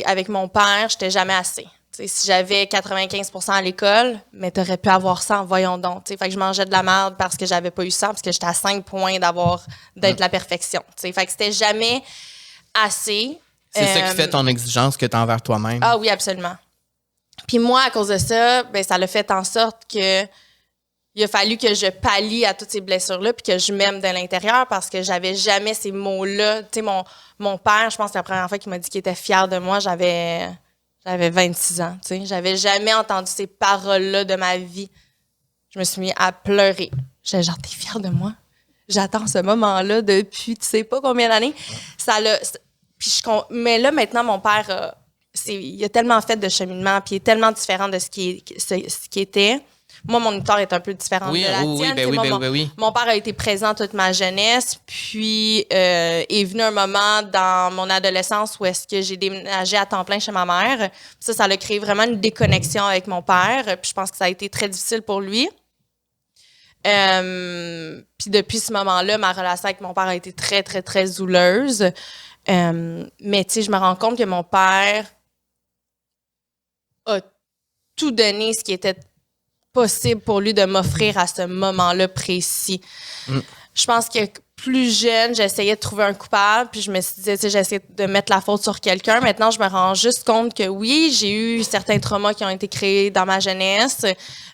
Speaker 3: Avec mon père, j'étais jamais assez. T'sais, si j'avais 95% à l'école, mais t'aurais pu avoir 100, voyons donc. Fait que je mangeais de la merde parce que j'avais pas eu 100, parce que j'étais à 5 points d'être la perfection. Fait que c'était jamais assez.
Speaker 1: C'est ça qui fait ton exigence que t'as envers toi-même.
Speaker 3: Ah oui, absolument. Puis moi, à cause de ça, ben ça l'a fait en sorte que il a fallu que je pallie à toutes ces blessures-là puis que je m'aime de l'intérieur parce que j'avais jamais ces mots-là. Tu sais, mon père, je pense que la première fois qu'il m'a dit qu'il était fier de moi, j'avais 26 ans. Tu sais, j'avais jamais entendu ces paroles-là de ma vie. Je me suis mis à pleurer. J'étais genre, t'es fière de moi? J'attends ce moment-là depuis tu sais pas combien d'années. Mais là, maintenant, mon père, il a tellement fait de cheminement puis il est tellement différent de ce qui était. Moi, mon histoire est un peu différente de la tienne. Mon père a été présent toute ma jeunesse, puis est venu un moment dans mon adolescence où est-ce que j'ai déménagé à temps plein chez ma mère. Ça a créé vraiment une déconnexion avec mon père, puis je pense que ça a été très difficile pour lui. Puis depuis ce moment-là, ma relation avec mon père a été très, très, très houleuse. Mais tu sais, je me rends compte que mon père a tout donné ce qui était possible pour lui de m'offrir à ce moment-là précis. Je pense que plus jeune, j'essayais de trouver un coupable, puis je me suis dit, tu sais, j'essayais de mettre la faute sur quelqu'un. Maintenant, je me rends juste compte que oui, j'ai eu certains traumas qui ont été créés dans ma jeunesse,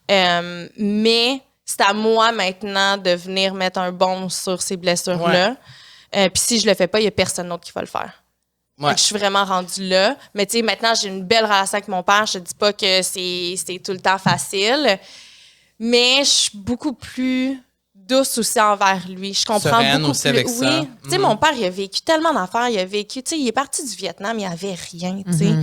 Speaker 3: mais c'est à moi maintenant de venir mettre un baume sur ces blessures-là. Puis si je le fais pas, il y a personne d'autre qui va le faire. Ouais. Je suis vraiment rendue là. Mais tu sais, maintenant, j'ai une belle relation avec mon père. Je te dis pas que c'est tout le temps facile. Mais je suis beaucoup plus douce aussi envers lui. Je comprends
Speaker 1: sereine
Speaker 3: beaucoup
Speaker 1: aussi
Speaker 3: plus.
Speaker 1: avec ça.
Speaker 3: Oui. Tu sais, mon père, il a vécu tellement d'affaires. Il a vécu, tu sais, il est parti du Vietnam, il avait rien, tu sais.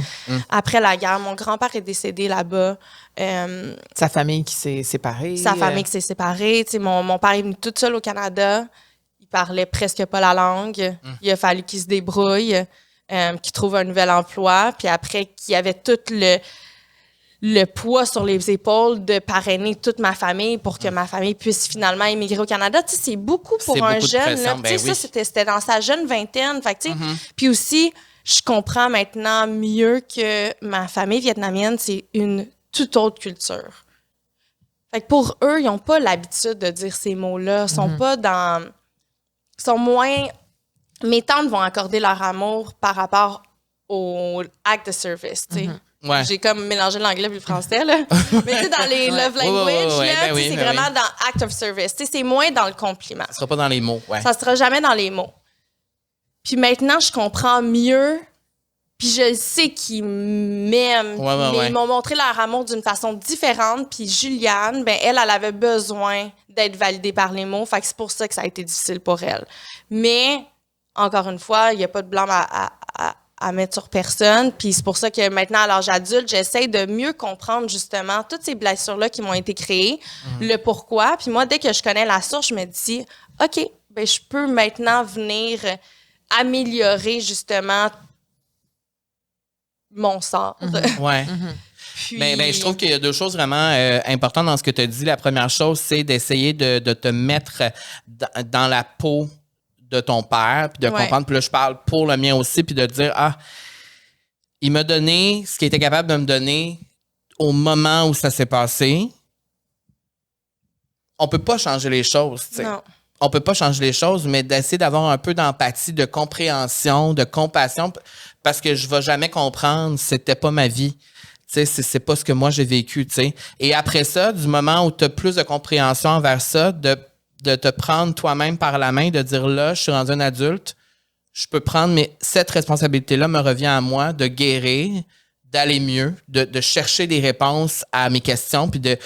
Speaker 3: Après la guerre, mon grand-père est décédé là-bas.
Speaker 2: Sa famille qui s'est séparée.
Speaker 3: Sa famille qui s'est séparée. Tu sais, mon père est venu tout seul au Canada. Il parlait presque pas la langue. Il a fallu qu'il se débrouille. Qui trouve un nouvel emploi, puis après, qui avait tout le poids sur les épaules de parrainer toute ma famille pour que ma famille puisse finalement émigrer au Canada. Tu sais, c'est beaucoup pour un jeune. Là. Tu sais, ça, c'était dans sa jeune vingtaine. Fait que, tu sais, puis aussi, je comprends maintenant mieux que ma famille vietnamienne, c'est une toute autre culture. Fait que pour eux, ils n'ont pas l'habitude de dire ces mots-là. Ils sont pas dans... Ils sont moins... Mes tantes vont accorder leur amour par rapport au act of service, tu sais.
Speaker 1: Ouais.
Speaker 3: J'ai comme mélangé l'anglais et le français, là. Mais tu sais, dans les love language, là, c'est vraiment dans act of service. Tu sais, c'est moins dans le compliment.
Speaker 1: Ça sera pas dans les mots, ouais.
Speaker 3: Ça sera jamais dans les mots. Puis maintenant, je comprends mieux, puis je sais qu'ils m'aiment. Mais ils m'ont montré leur amour d'une façon différente. Puis Juliane, ben elle avait besoin d'être validée par les mots. Fait que c'est pour ça que ça a été difficile pour elle. Mais... Encore une fois, il n'y a pas de blâme à mettre sur personne. Puis c'est pour ça que maintenant, à l'âge adulte, j'essaie de mieux comprendre justement toutes ces blessures-là qui m'ont été créées, le pourquoi. Puis moi, dès que je connais la source, je me dis, OK, ben je peux maintenant venir améliorer justement mon sort.
Speaker 1: Ouais.
Speaker 3: Puis...
Speaker 1: Ben, je trouve qu'il y a deux choses vraiment importantes dans ce que tu as dit. La première chose, c'est d'essayer de te mettre dans la peau de ton père, puis de comprendre, puis là, je parle pour le mien aussi, puis de dire, il m'a donné ce qu'il était capable de me donner au moment où ça s'est passé. On peut pas changer les choses, tu sais.
Speaker 3: Non.
Speaker 1: On peut pas changer les choses, mais d'essayer d'avoir un peu d'empathie, de compréhension, de compassion, parce que je vais jamais comprendre, c'était pas ma vie. Tu sais, c'est pas ce que moi j'ai vécu, tu sais. Et après ça, du moment où tu as plus de compréhension envers ça, de te prendre toi-même par la main, de dire là, je suis rendu un adulte, je peux prendre, mais cette responsabilité-là me revient à moi de guérir, d'aller mieux, de chercher des réponses à mes questions, puis de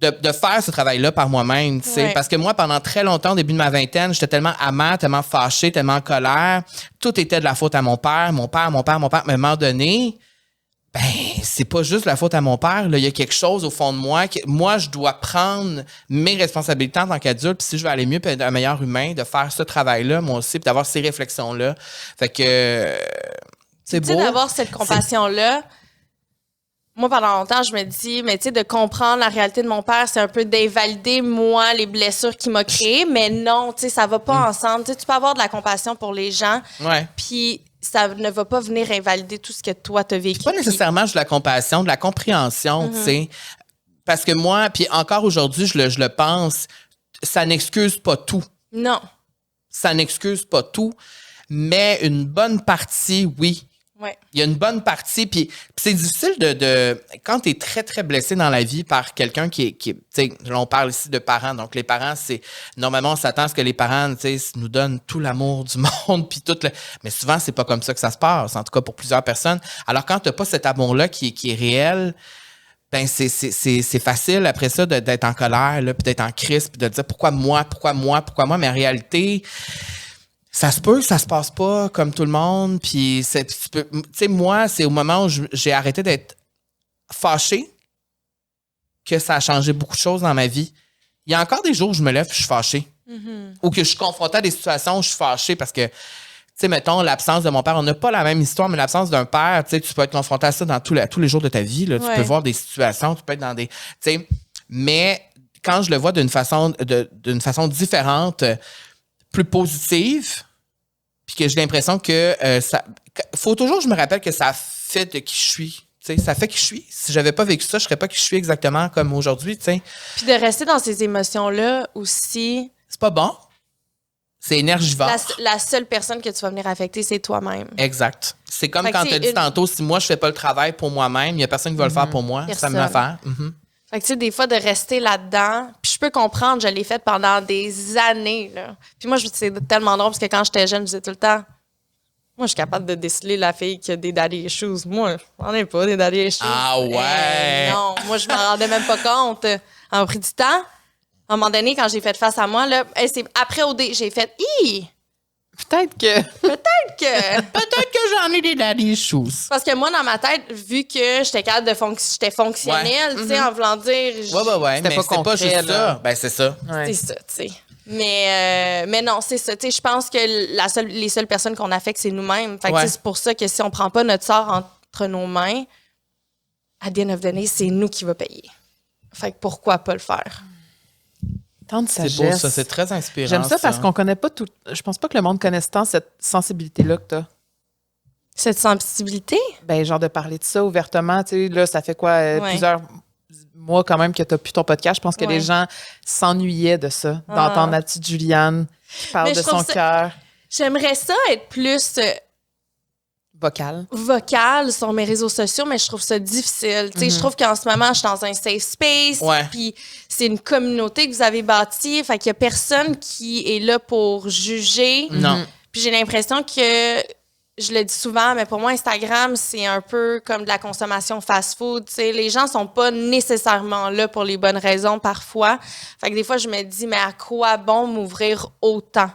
Speaker 1: faire ce travail-là par moi-même, tu sais. Parce que moi, pendant très longtemps, au début de ma vingtaine, j'étais tellement amère, tellement fâchée, tellement en colère. Tout était de la faute à mon père. Mais à un moment donné, ben, c'est pas juste la faute à mon père. Là. Il y a quelque chose au fond de moi. Moi, je dois prendre mes responsabilités en tant qu'adulte. Puis si je veux aller mieux, puis être un meilleur humain, de faire ce travail-là, moi aussi, puis d'avoir ces réflexions-là. Fait que c'est beau.
Speaker 3: Tu sais, d'avoir cette compassion-là, moi, pendant longtemps, je me dis, mais tu sais, de comprendre la réalité de mon père, c'est un peu d'invalider, moi, les blessures qu'il m'a créées. Mais non, tu sais, ça va pas ensemble. Tu sais, tu peux avoir de la compassion pour les gens.
Speaker 1: Ouais.
Speaker 3: Puis ça ne va pas venir invalider tout ce que toi, t'as vécu.
Speaker 1: C'est pas nécessairement juste de la compassion, de la compréhension, tu sais. Parce que moi, puis encore aujourd'hui, je le pense, ça n'excuse pas tout.
Speaker 3: Non.
Speaker 1: Ça n'excuse pas tout, mais une bonne partie, oui.
Speaker 3: Ouais.
Speaker 1: Il y a une bonne partie, puis c'est difficile de quand tu es très, très blessé dans la vie par quelqu'un qui tu sais, on parle ici de parents, donc les parents, normalement, on s'attend à ce que les parents, tu sais, nous donnent tout l'amour du monde, puis mais souvent, c'est pas comme ça que ça se passe, en tout cas pour plusieurs personnes. Alors, quand t'as pas cet amour-là qui est réel, ben c'est facile après ça d'être en colère, là, puis d'être en crise, puis de dire pourquoi moi, mais en réalité, ça se peut que ça se passe pas comme tout le monde, puis tu sais, moi, c'est au moment où j'ai arrêté d'être fâché que ça a changé beaucoup de choses dans ma vie. Il y a encore des jours où je me lève et je suis fâché. Ou que je suis confronté à des situations où je suis fâché parce que, tu sais, mettons, l'absence de mon père, on n'a pas la même histoire, mais l'absence d'un père, tu sais, tu peux être confronté à ça dans tous les jours de ta vie. Là. Tu peux voir des situations, tu peux être dans des... Tu sais, mais quand je le vois d'une façon différente, plus positive, puis que j'ai l'impression que ça... Faut toujours que je me rappelle que ça fait de qui je suis. Tu sais, ça fait qui je suis. Si j'avais pas vécu ça, je serais pas qui je suis exactement comme aujourd'hui, tu sais.
Speaker 3: Puis de rester dans ces émotions-là aussi...
Speaker 1: C'est pas bon. C'est énergivore.
Speaker 3: La seule personne que tu vas venir affecter, c'est toi-même.
Speaker 1: Exact. C'est comme
Speaker 3: Fait
Speaker 1: quand
Speaker 3: que
Speaker 1: tu as dit tantôt, si moi je fais pas le travail pour moi-même, il y a personne qui va le faire pour moi.
Speaker 3: Personne.
Speaker 1: Ça me l'affaire.
Speaker 3: Fait que tu sais, des fois, de rester là-dedans, puis je peux comprendre, je l'ai fait pendant des années, là. Puis moi, c'est tellement drôle, parce que quand j'étais jeune, je disais tout le temps, moi, je suis capable de déceler la fille qui a des daddy issues. Moi, j'en ai pas des daddy issues.
Speaker 1: Ah ouais!
Speaker 3: Non, moi, je m'en rendais même pas compte. En pris du temps, à un moment donné, quand j'ai fait face à moi, là, c'est après OD, j'ai fait « Hi! »
Speaker 2: Peut-être que...
Speaker 3: Peut-être
Speaker 1: que j'en ai des daddy issues.
Speaker 3: Parce que moi, dans ma tête, vu que j'étais capable de j'étais fonctionnelle, tu sais, en voulant dire...
Speaker 1: Ouais,
Speaker 2: C'était
Speaker 1: mais
Speaker 2: pas
Speaker 1: c'est pas
Speaker 2: concret,
Speaker 1: juste
Speaker 2: là.
Speaker 1: ça. Ben, c'est ça.
Speaker 2: Ouais.
Speaker 3: C'est ça, tu sais. Mais non, c'est ça. Tu sais, je pense que les seules personnes qu'on affecte, c'est nous-mêmes. Fait que tu sais, c'est pour ça que si on prend pas notre sort entre nos mains, à the end of the day, c'est nous qui va payer. Fait que pourquoi pas le faire?
Speaker 2: Tant de
Speaker 1: C'est
Speaker 2: sagesse.
Speaker 1: beau, ça. C'est très inspirant.
Speaker 2: J'aime ça parce qu'on connaît pas tout... Je pense pas que le monde connaisse tant cette sensibilité-là que t'as.
Speaker 3: Cette sensibilité?
Speaker 2: Ben, genre de parler de ça ouvertement, tu sais, là, ça fait quoi, plusieurs mois quand même que t'as plus ton podcast. Je pense que les gens s'ennuyaient de ça, d'entendre la petite Juliane qui parle
Speaker 3: Mais
Speaker 2: de
Speaker 3: je trouve
Speaker 2: son cœur.
Speaker 3: J'aimerais ça être plus
Speaker 2: Vocal.
Speaker 3: vocale sur mes réseaux sociaux, mais je trouve ça difficile. Tu sais, je trouve qu'en ce moment, je suis dans un safe space, puis c'est une communauté que vous avez bâtie, fait qu'il y a personne qui est là pour juger.
Speaker 1: Non.
Speaker 3: Puis j'ai l'impression que, je le dis souvent, mais pour moi, Instagram, c'est un peu comme de la consommation fast-food. Tu sais, les gens sont pas nécessairement là pour les bonnes raisons parfois. Fait que des fois, je me dis, mais à quoi bon m'ouvrir autant?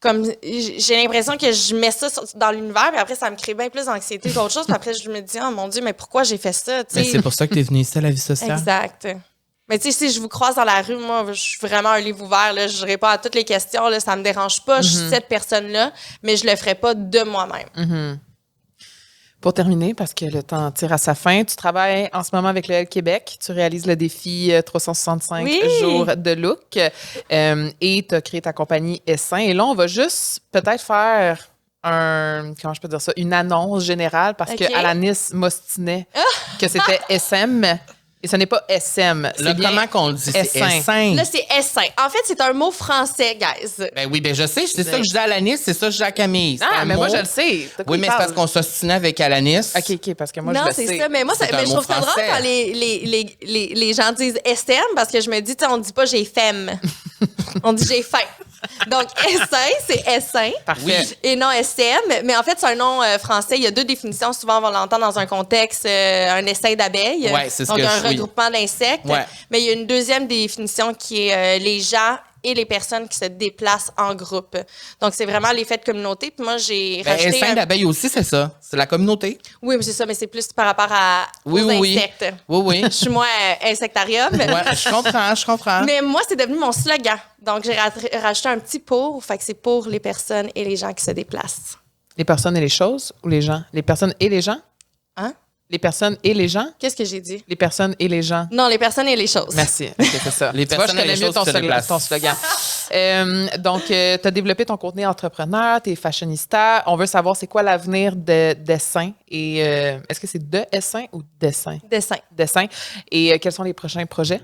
Speaker 3: Comme j'ai l'impression que je mets ça dans l'univers, puis après, ça me crée bien plus d'anxiété qu'autre chose. Puis après, je me dis, oh mon Dieu, mais pourquoi j'ai fait ça? Tu sais?
Speaker 1: Mais c'est pour ça que tu es venue ici à la vie sociale.
Speaker 3: Exact. Mais tu sais, si je vous croise dans la rue, moi, je suis vraiment un livre ouvert. Là, je réponds à toutes les questions. Là, ça me dérange pas. Je suis cette personne-là, mais je le ferai pas de moi-même.
Speaker 2: Pour terminer, parce que le temps tire à sa fin, tu travailles en ce moment avec le L Québec. Tu réalises le défi 365 jours de look et tu as créé ta compagnie Essin. Et là, on va juste peut-être faire comment je peux dire ça, une annonce générale parce que Alanis m'ostinait que c'était SM. Et ce n'est pas SM.
Speaker 1: Là, comment qu'on le dit? C'est Essin.
Speaker 3: Là, c'est Essin. En fait, c'est un mot français, guys.
Speaker 1: Ben oui, ben je sais. C'est ça que je dis à Alanis, c'est ça que je dis à Camille.
Speaker 2: Ah, mais moi, je le sais.
Speaker 1: Oui, mais c'est parce qu'on s'ostinait avec Alanis.
Speaker 2: OK, parce que moi, je le sais.
Speaker 3: Non, c'est ça. Mais moi, je trouve ça drôle quand les gens disent SM parce que je me dis, tu sais, on dit pas j'ai femme. On dit j'ai faim. Donc, Essin, c'est Essin.
Speaker 2: Parfait.
Speaker 3: Et non SM. Mais en fait, c'est un nom français. Il y a deux définitions. Souvent, on va l'entendre dans un contexte, un essaim d'abeilles.
Speaker 1: Ouais, c'est ce
Speaker 3: donc,
Speaker 1: que
Speaker 3: un regroupement d'insectes.
Speaker 1: Ouais.
Speaker 3: Mais il y a une deuxième définition qui est les gens et les personnes qui se déplacent en groupe. Donc, c'est vraiment l'effet de communauté. Puis moi, j'ai rajouté...
Speaker 1: Essaim d'abeilles aussi, c'est ça. C'est la communauté.
Speaker 3: Oui, mais c'est ça, mais c'est plus par rapport aux insectes.
Speaker 1: Oui.
Speaker 3: Je suis moins insectarium.
Speaker 1: Ouais, je comprends.
Speaker 3: Mais moi, c'est devenu mon slogan. Donc, j'ai rajouté un petit pour. Fait que c'est pour les personnes et les gens qui se déplacent.
Speaker 2: Les personnes et les choses ou les gens? Les personnes et les gens?
Speaker 3: Hein?
Speaker 2: Les personnes et les gens?
Speaker 3: Qu'est-ce que j'ai dit?
Speaker 2: Les personnes et les gens.
Speaker 3: Non, les personnes et les choses.
Speaker 2: Merci. OK, c'est ça.
Speaker 1: Les personnes et les choses
Speaker 2: ton
Speaker 1: qui se déplacent.
Speaker 2: slogan. Donc, tu as développé ton contenu entrepreneur, tu es fashionista. On veut savoir c'est quoi l'avenir de Dessin. Et est-ce que c'est de Essin ou Dessin?
Speaker 3: Dessin.
Speaker 2: Dessin. Et quels sont les prochains projets?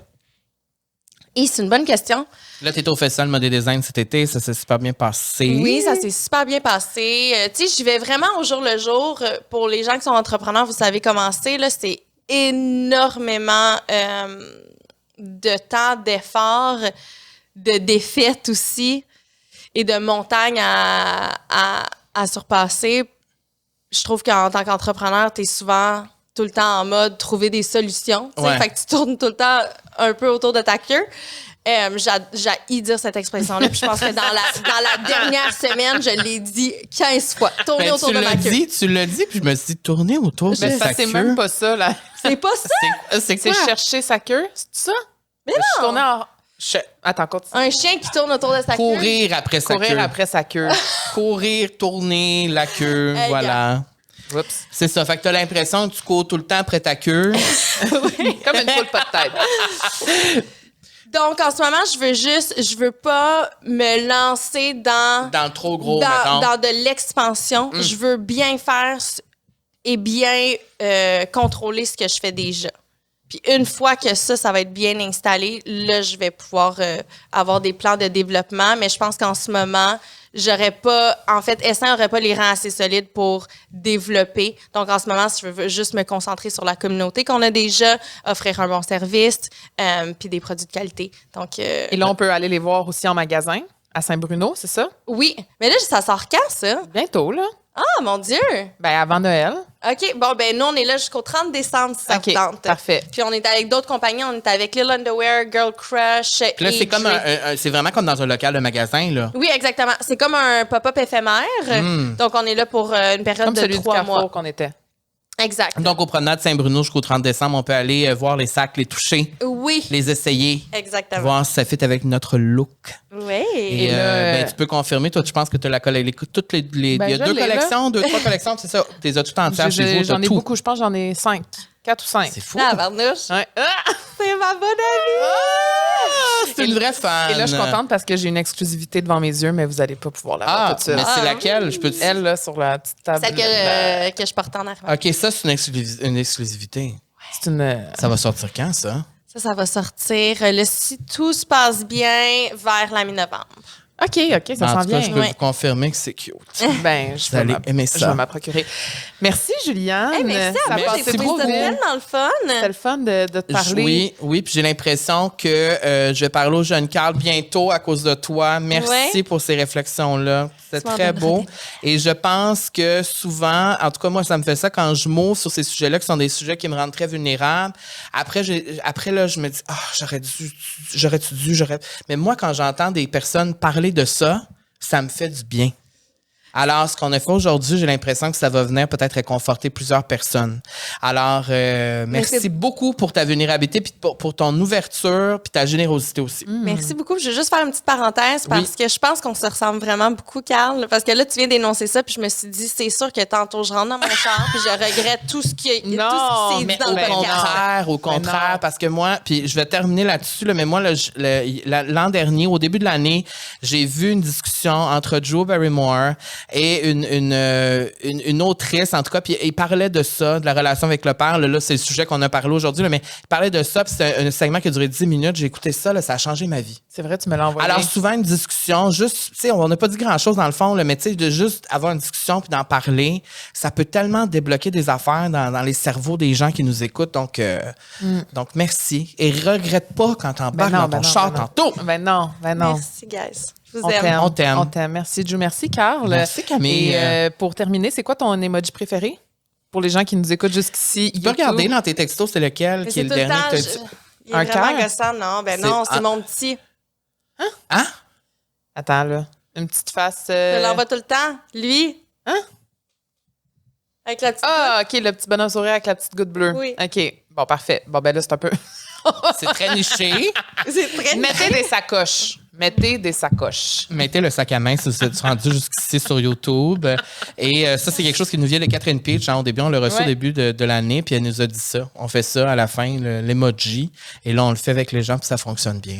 Speaker 3: Et c'est une bonne question.
Speaker 1: Là, tu étais au Festival Mode et Design cet été, ça s'est super bien passé.
Speaker 3: Oui, ça s'est super bien passé. Tu sais, j'y vais vraiment au jour le jour. Pour les gens qui sont entrepreneurs, vous savez comment c'est. Là, c'est énormément de temps, d'efforts, de défaites aussi et de montagnes à surpasser. Je trouve qu'en tant qu'entrepreneur, tu es souvent tout le temps en mode trouver des solutions.
Speaker 1: Ouais.
Speaker 3: Fait que tu tournes tout le temps un peu autour de ta queue. J'ai dire cette expression-là. Puis je pense que dans la dernière semaine, je l'ai dit 15 fois. Tourner autour de ma queue.
Speaker 1: Tu l'as dit, puis je me suis dit, tourner autour de sa queue.
Speaker 2: C'est même pas ça, là.
Speaker 3: C'est pas ça?
Speaker 1: C'est
Speaker 2: C'est
Speaker 1: quoi?
Speaker 2: chercher sa queue, c'est ça?
Speaker 3: Mais
Speaker 2: Je suis
Speaker 3: non!
Speaker 2: tournée en... Attends, continue.
Speaker 3: Un chien qui tourne autour de sa queue.
Speaker 1: Courir après sa
Speaker 2: Courir
Speaker 1: queue.
Speaker 2: après sa queue.
Speaker 1: Courir, tourner la queue,
Speaker 3: Hey,
Speaker 1: voilà.
Speaker 2: Oups.
Speaker 1: C'est ça. Fait que t'as l'impression que tu cours tout le temps après ta queue.
Speaker 2: Comme une poule pas de tête.
Speaker 3: Donc, en ce moment, je veux pas me lancer dans
Speaker 1: Dans le trop gros, mettons.
Speaker 3: dans de l'expansion. Je veux bien faire et bien contrôler ce que je fais déjà. Puis une fois que ça va être bien installé, là, je vais pouvoir avoir des plans de développement. Mais je pense qu'en ce moment, j'aurais pas... En fait, Essaim n'aurait pas les rangs assez solides pour développer. Donc, en ce moment, je veux juste me concentrer sur la communauté qu'on a déjà, offrir un bon service, puis des produits de qualité. Donc,
Speaker 2: Et là, on peut aller les voir aussi en magasin, à Saint-Bruno, c'est ça?
Speaker 3: oui. Mais là, ça sort quand, ça?
Speaker 2: Bientôt, là.
Speaker 3: Ah, mon Dieu!
Speaker 2: Ben, avant Noël.
Speaker 3: OK. Bon, ben nous, on est là jusqu'au 30 décembre, si ça
Speaker 2: OK,
Speaker 3: vous tente.
Speaker 2: parfait.
Speaker 3: Puis on est avec d'autres compagnies. On est avec Lil Underwear, Girl Crush.
Speaker 1: Puis là,
Speaker 3: et
Speaker 1: c'est comme
Speaker 3: Drake.
Speaker 1: c'est vraiment comme dans un local de magasin, là.
Speaker 3: Oui, exactement. C'est comme un pop-up éphémère. Donc, on est là pour une période
Speaker 2: Comme
Speaker 3: de
Speaker 2: celui du
Speaker 3: 3
Speaker 2: Carrefour
Speaker 3: mois.
Speaker 2: qu'on était.
Speaker 3: Exact.
Speaker 1: Donc, au promenade Saint-Bruno jusqu'au 30 décembre, on peut aller voir les sacs, les toucher,
Speaker 3: Oui,
Speaker 1: les essayer,
Speaker 3: exactement.
Speaker 1: voir si ça fit avec notre look.
Speaker 3: Oui.
Speaker 1: Et
Speaker 2: là,
Speaker 1: ben, tu peux confirmer, toi, tu penses que tu as la collection. Toutes les,
Speaker 2: Ben,
Speaker 1: il y a
Speaker 2: je
Speaker 1: deux
Speaker 2: l'ai, là.
Speaker 1: collections, 2-3 collections, c'est ça. Tu les as toutes entières chez vous.
Speaker 2: J'en ai
Speaker 1: tout.
Speaker 2: beaucoup. Je pense que j'en ai 5. 4 ou 5.
Speaker 1: C'est fou.
Speaker 3: Ah, Barnouche,
Speaker 2: Ouais. Ah!
Speaker 3: c'est ma bonne amie.
Speaker 1: Ah, c'est une vraie fan.
Speaker 2: Et là, je suis contente parce que j'ai une exclusivité devant mes yeux, mais vous n'allez pas pouvoir la voir
Speaker 1: Ah,
Speaker 2: tout de suite.
Speaker 1: mais c'est
Speaker 3: Ah,
Speaker 1: laquelle? Je peux te...
Speaker 2: Elle, là, sur la petite table.
Speaker 3: Celle que je porte en arrière.
Speaker 1: OK, ça, c'est une exclusivité.
Speaker 2: C'est une...
Speaker 1: Ça va sortir quand, ça?
Speaker 3: Ça va sortir, si tout se passe bien, vers la mi-novembre.
Speaker 2: OK, ça
Speaker 1: En
Speaker 2: s'en
Speaker 1: tout cas,
Speaker 2: vient.
Speaker 1: je peux
Speaker 3: Ouais.
Speaker 1: vous confirmer que c'est cute.
Speaker 2: Ben, je
Speaker 1: Vous allez aimer
Speaker 2: je
Speaker 1: ça.
Speaker 2: vais m'en procurer. Merci, Juliane.
Speaker 3: Hey, merci à
Speaker 2: Ça a
Speaker 3: vous,
Speaker 2: passé
Speaker 3: j'ai trouvé
Speaker 2: beaucoup.
Speaker 3: ça tellement le fun.
Speaker 2: C'était le fun de te parler.
Speaker 1: Oui, puis j'ai l'impression que je vais parler au jeune Carl bientôt à cause de toi. Merci
Speaker 3: Ouais.
Speaker 1: pour ces réflexions-là. C'est
Speaker 3: Tu m'en
Speaker 1: très
Speaker 3: donneras
Speaker 1: beau.
Speaker 3: des
Speaker 1: Et je pense que souvent, en tout cas, moi, ça me fait ça quand je m'ouvre sur ces sujets-là qui sont des sujets qui me rendent très vulnérable. Après, là, je me dis, j'aurais-tu dû. Mais moi, quand j'entends des personnes parler de ça me fait du bien. Alors, ce qu'on a fait aujourd'hui, j'ai l'impression que ça va venir peut-être réconforter plusieurs personnes. Alors, merci
Speaker 3: c'est-
Speaker 1: beaucoup pour ta vulnérabilité, puis pour ton ouverture, puis ta générosité aussi.
Speaker 3: Merci beaucoup. Je veux juste faire une petite parenthèse parce que je pense qu'on se ressemble vraiment beaucoup, Carl. Parce que là, tu viens d'énoncer ça, puis je me suis dit, c'est sûr que tantôt, je rentre dans mon char, puis je regrette tout ce qui s'est dit dans
Speaker 1: Mais
Speaker 3: le podcast.
Speaker 1: au contraire,
Speaker 2: non.
Speaker 1: parce que moi, puis je vais terminer là-dessus, là, mais moi, l'an dernier, au début de l'année, j'ai vu une discussion entre Drew Barrymore et une autrice, en tout cas, puis il parlait de ça, de la relation avec le père. Là, c'est le sujet qu'on a parlé aujourd'hui, là, mais il parlait de ça, puis c'est un segment qui a duré 10 minutes. J'ai écouté ça, là, ça a changé ma vie.
Speaker 2: C'est vrai, tu me l'as envoyé.
Speaker 1: Alors, souvent, une discussion, juste, tu sais, on n'a pas dit grand-chose dans le fond, là, mais tu sais, de juste avoir une discussion puis d'en parler, ça peut tellement débloquer des affaires dans les cerveaux des gens qui nous écoutent. Donc, merci. Et regrette pas quand t'embarques dans ton char tantôt.
Speaker 2: Ben non.
Speaker 3: Merci, guys. Je vous
Speaker 2: On
Speaker 3: aime.
Speaker 2: t'aime.
Speaker 1: On t'aime.
Speaker 2: On t'aime. Merci, Ju. Merci, Carl.
Speaker 1: Merci, Camille.
Speaker 2: Et pour terminer, c'est quoi ton emoji préféré? Pour les gens qui nous écoutent jusqu'ici.
Speaker 1: Tu peux regarder dans tes textos, c'est lequel
Speaker 3: Mais
Speaker 1: qui est
Speaker 3: c'est
Speaker 1: le
Speaker 3: tout le
Speaker 1: dernier
Speaker 3: temps.
Speaker 1: que t'as dit?
Speaker 3: Il est
Speaker 2: Un
Speaker 3: vraiment
Speaker 2: cœur?
Speaker 3: gossant, non? Ben
Speaker 1: C'est-
Speaker 3: non, c'est
Speaker 1: ah.
Speaker 3: mon petit.
Speaker 1: Hein?
Speaker 2: Attends, là. Une petite face.
Speaker 3: Je l'envoie tout le temps. Lui.
Speaker 2: Hein?
Speaker 3: Avec la petite.
Speaker 2: Ah, OK, le petit bonhomme sourire avec la petite goutte bleue.
Speaker 3: Oui.
Speaker 2: OK. Bon, parfait. Bon, ben là, c'est un peu...
Speaker 1: C'est très niché.
Speaker 3: C'est très
Speaker 2: Mettez des sacoches. Mettez des sacoches.
Speaker 1: Mettez le sac à main si vous êtes rendu jusqu'ici sur YouTube. Et ça, c'est quelque chose qui nous vient de Catherine Peach. Au début, on l'a reçu au début de l'année, puis elle nous a dit ça. On fait ça à la fin, l'emoji. Et là, on le fait avec les gens, puis ça fonctionne bien.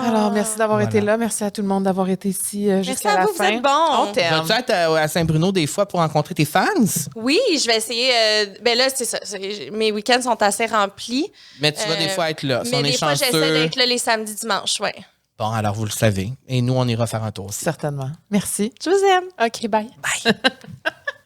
Speaker 2: Alors, merci d'avoir été là. Merci à tout le monde d'avoir été ici jusqu'à la fin.
Speaker 3: Vous êtes bon.
Speaker 2: On t'aime.
Speaker 1: Vas-tu être à Saint-Bruno des fois pour rencontrer tes fans?
Speaker 3: Oui, je vais essayer. Ben là, c'est ça. Mes week-ends sont assez remplis.
Speaker 1: Mais tu vas des fois être là. Si
Speaker 3: Mais
Speaker 1: on est
Speaker 3: des fois,
Speaker 1: chanceux.
Speaker 3: j'essaie d'être là les samedis, dimanches, ouais.
Speaker 1: Bon, alors vous le savez. Et nous, on ira faire un tour aussi.
Speaker 2: Certainement. Merci.
Speaker 3: Je vous aime.
Speaker 2: OK, bye.
Speaker 1: Bye.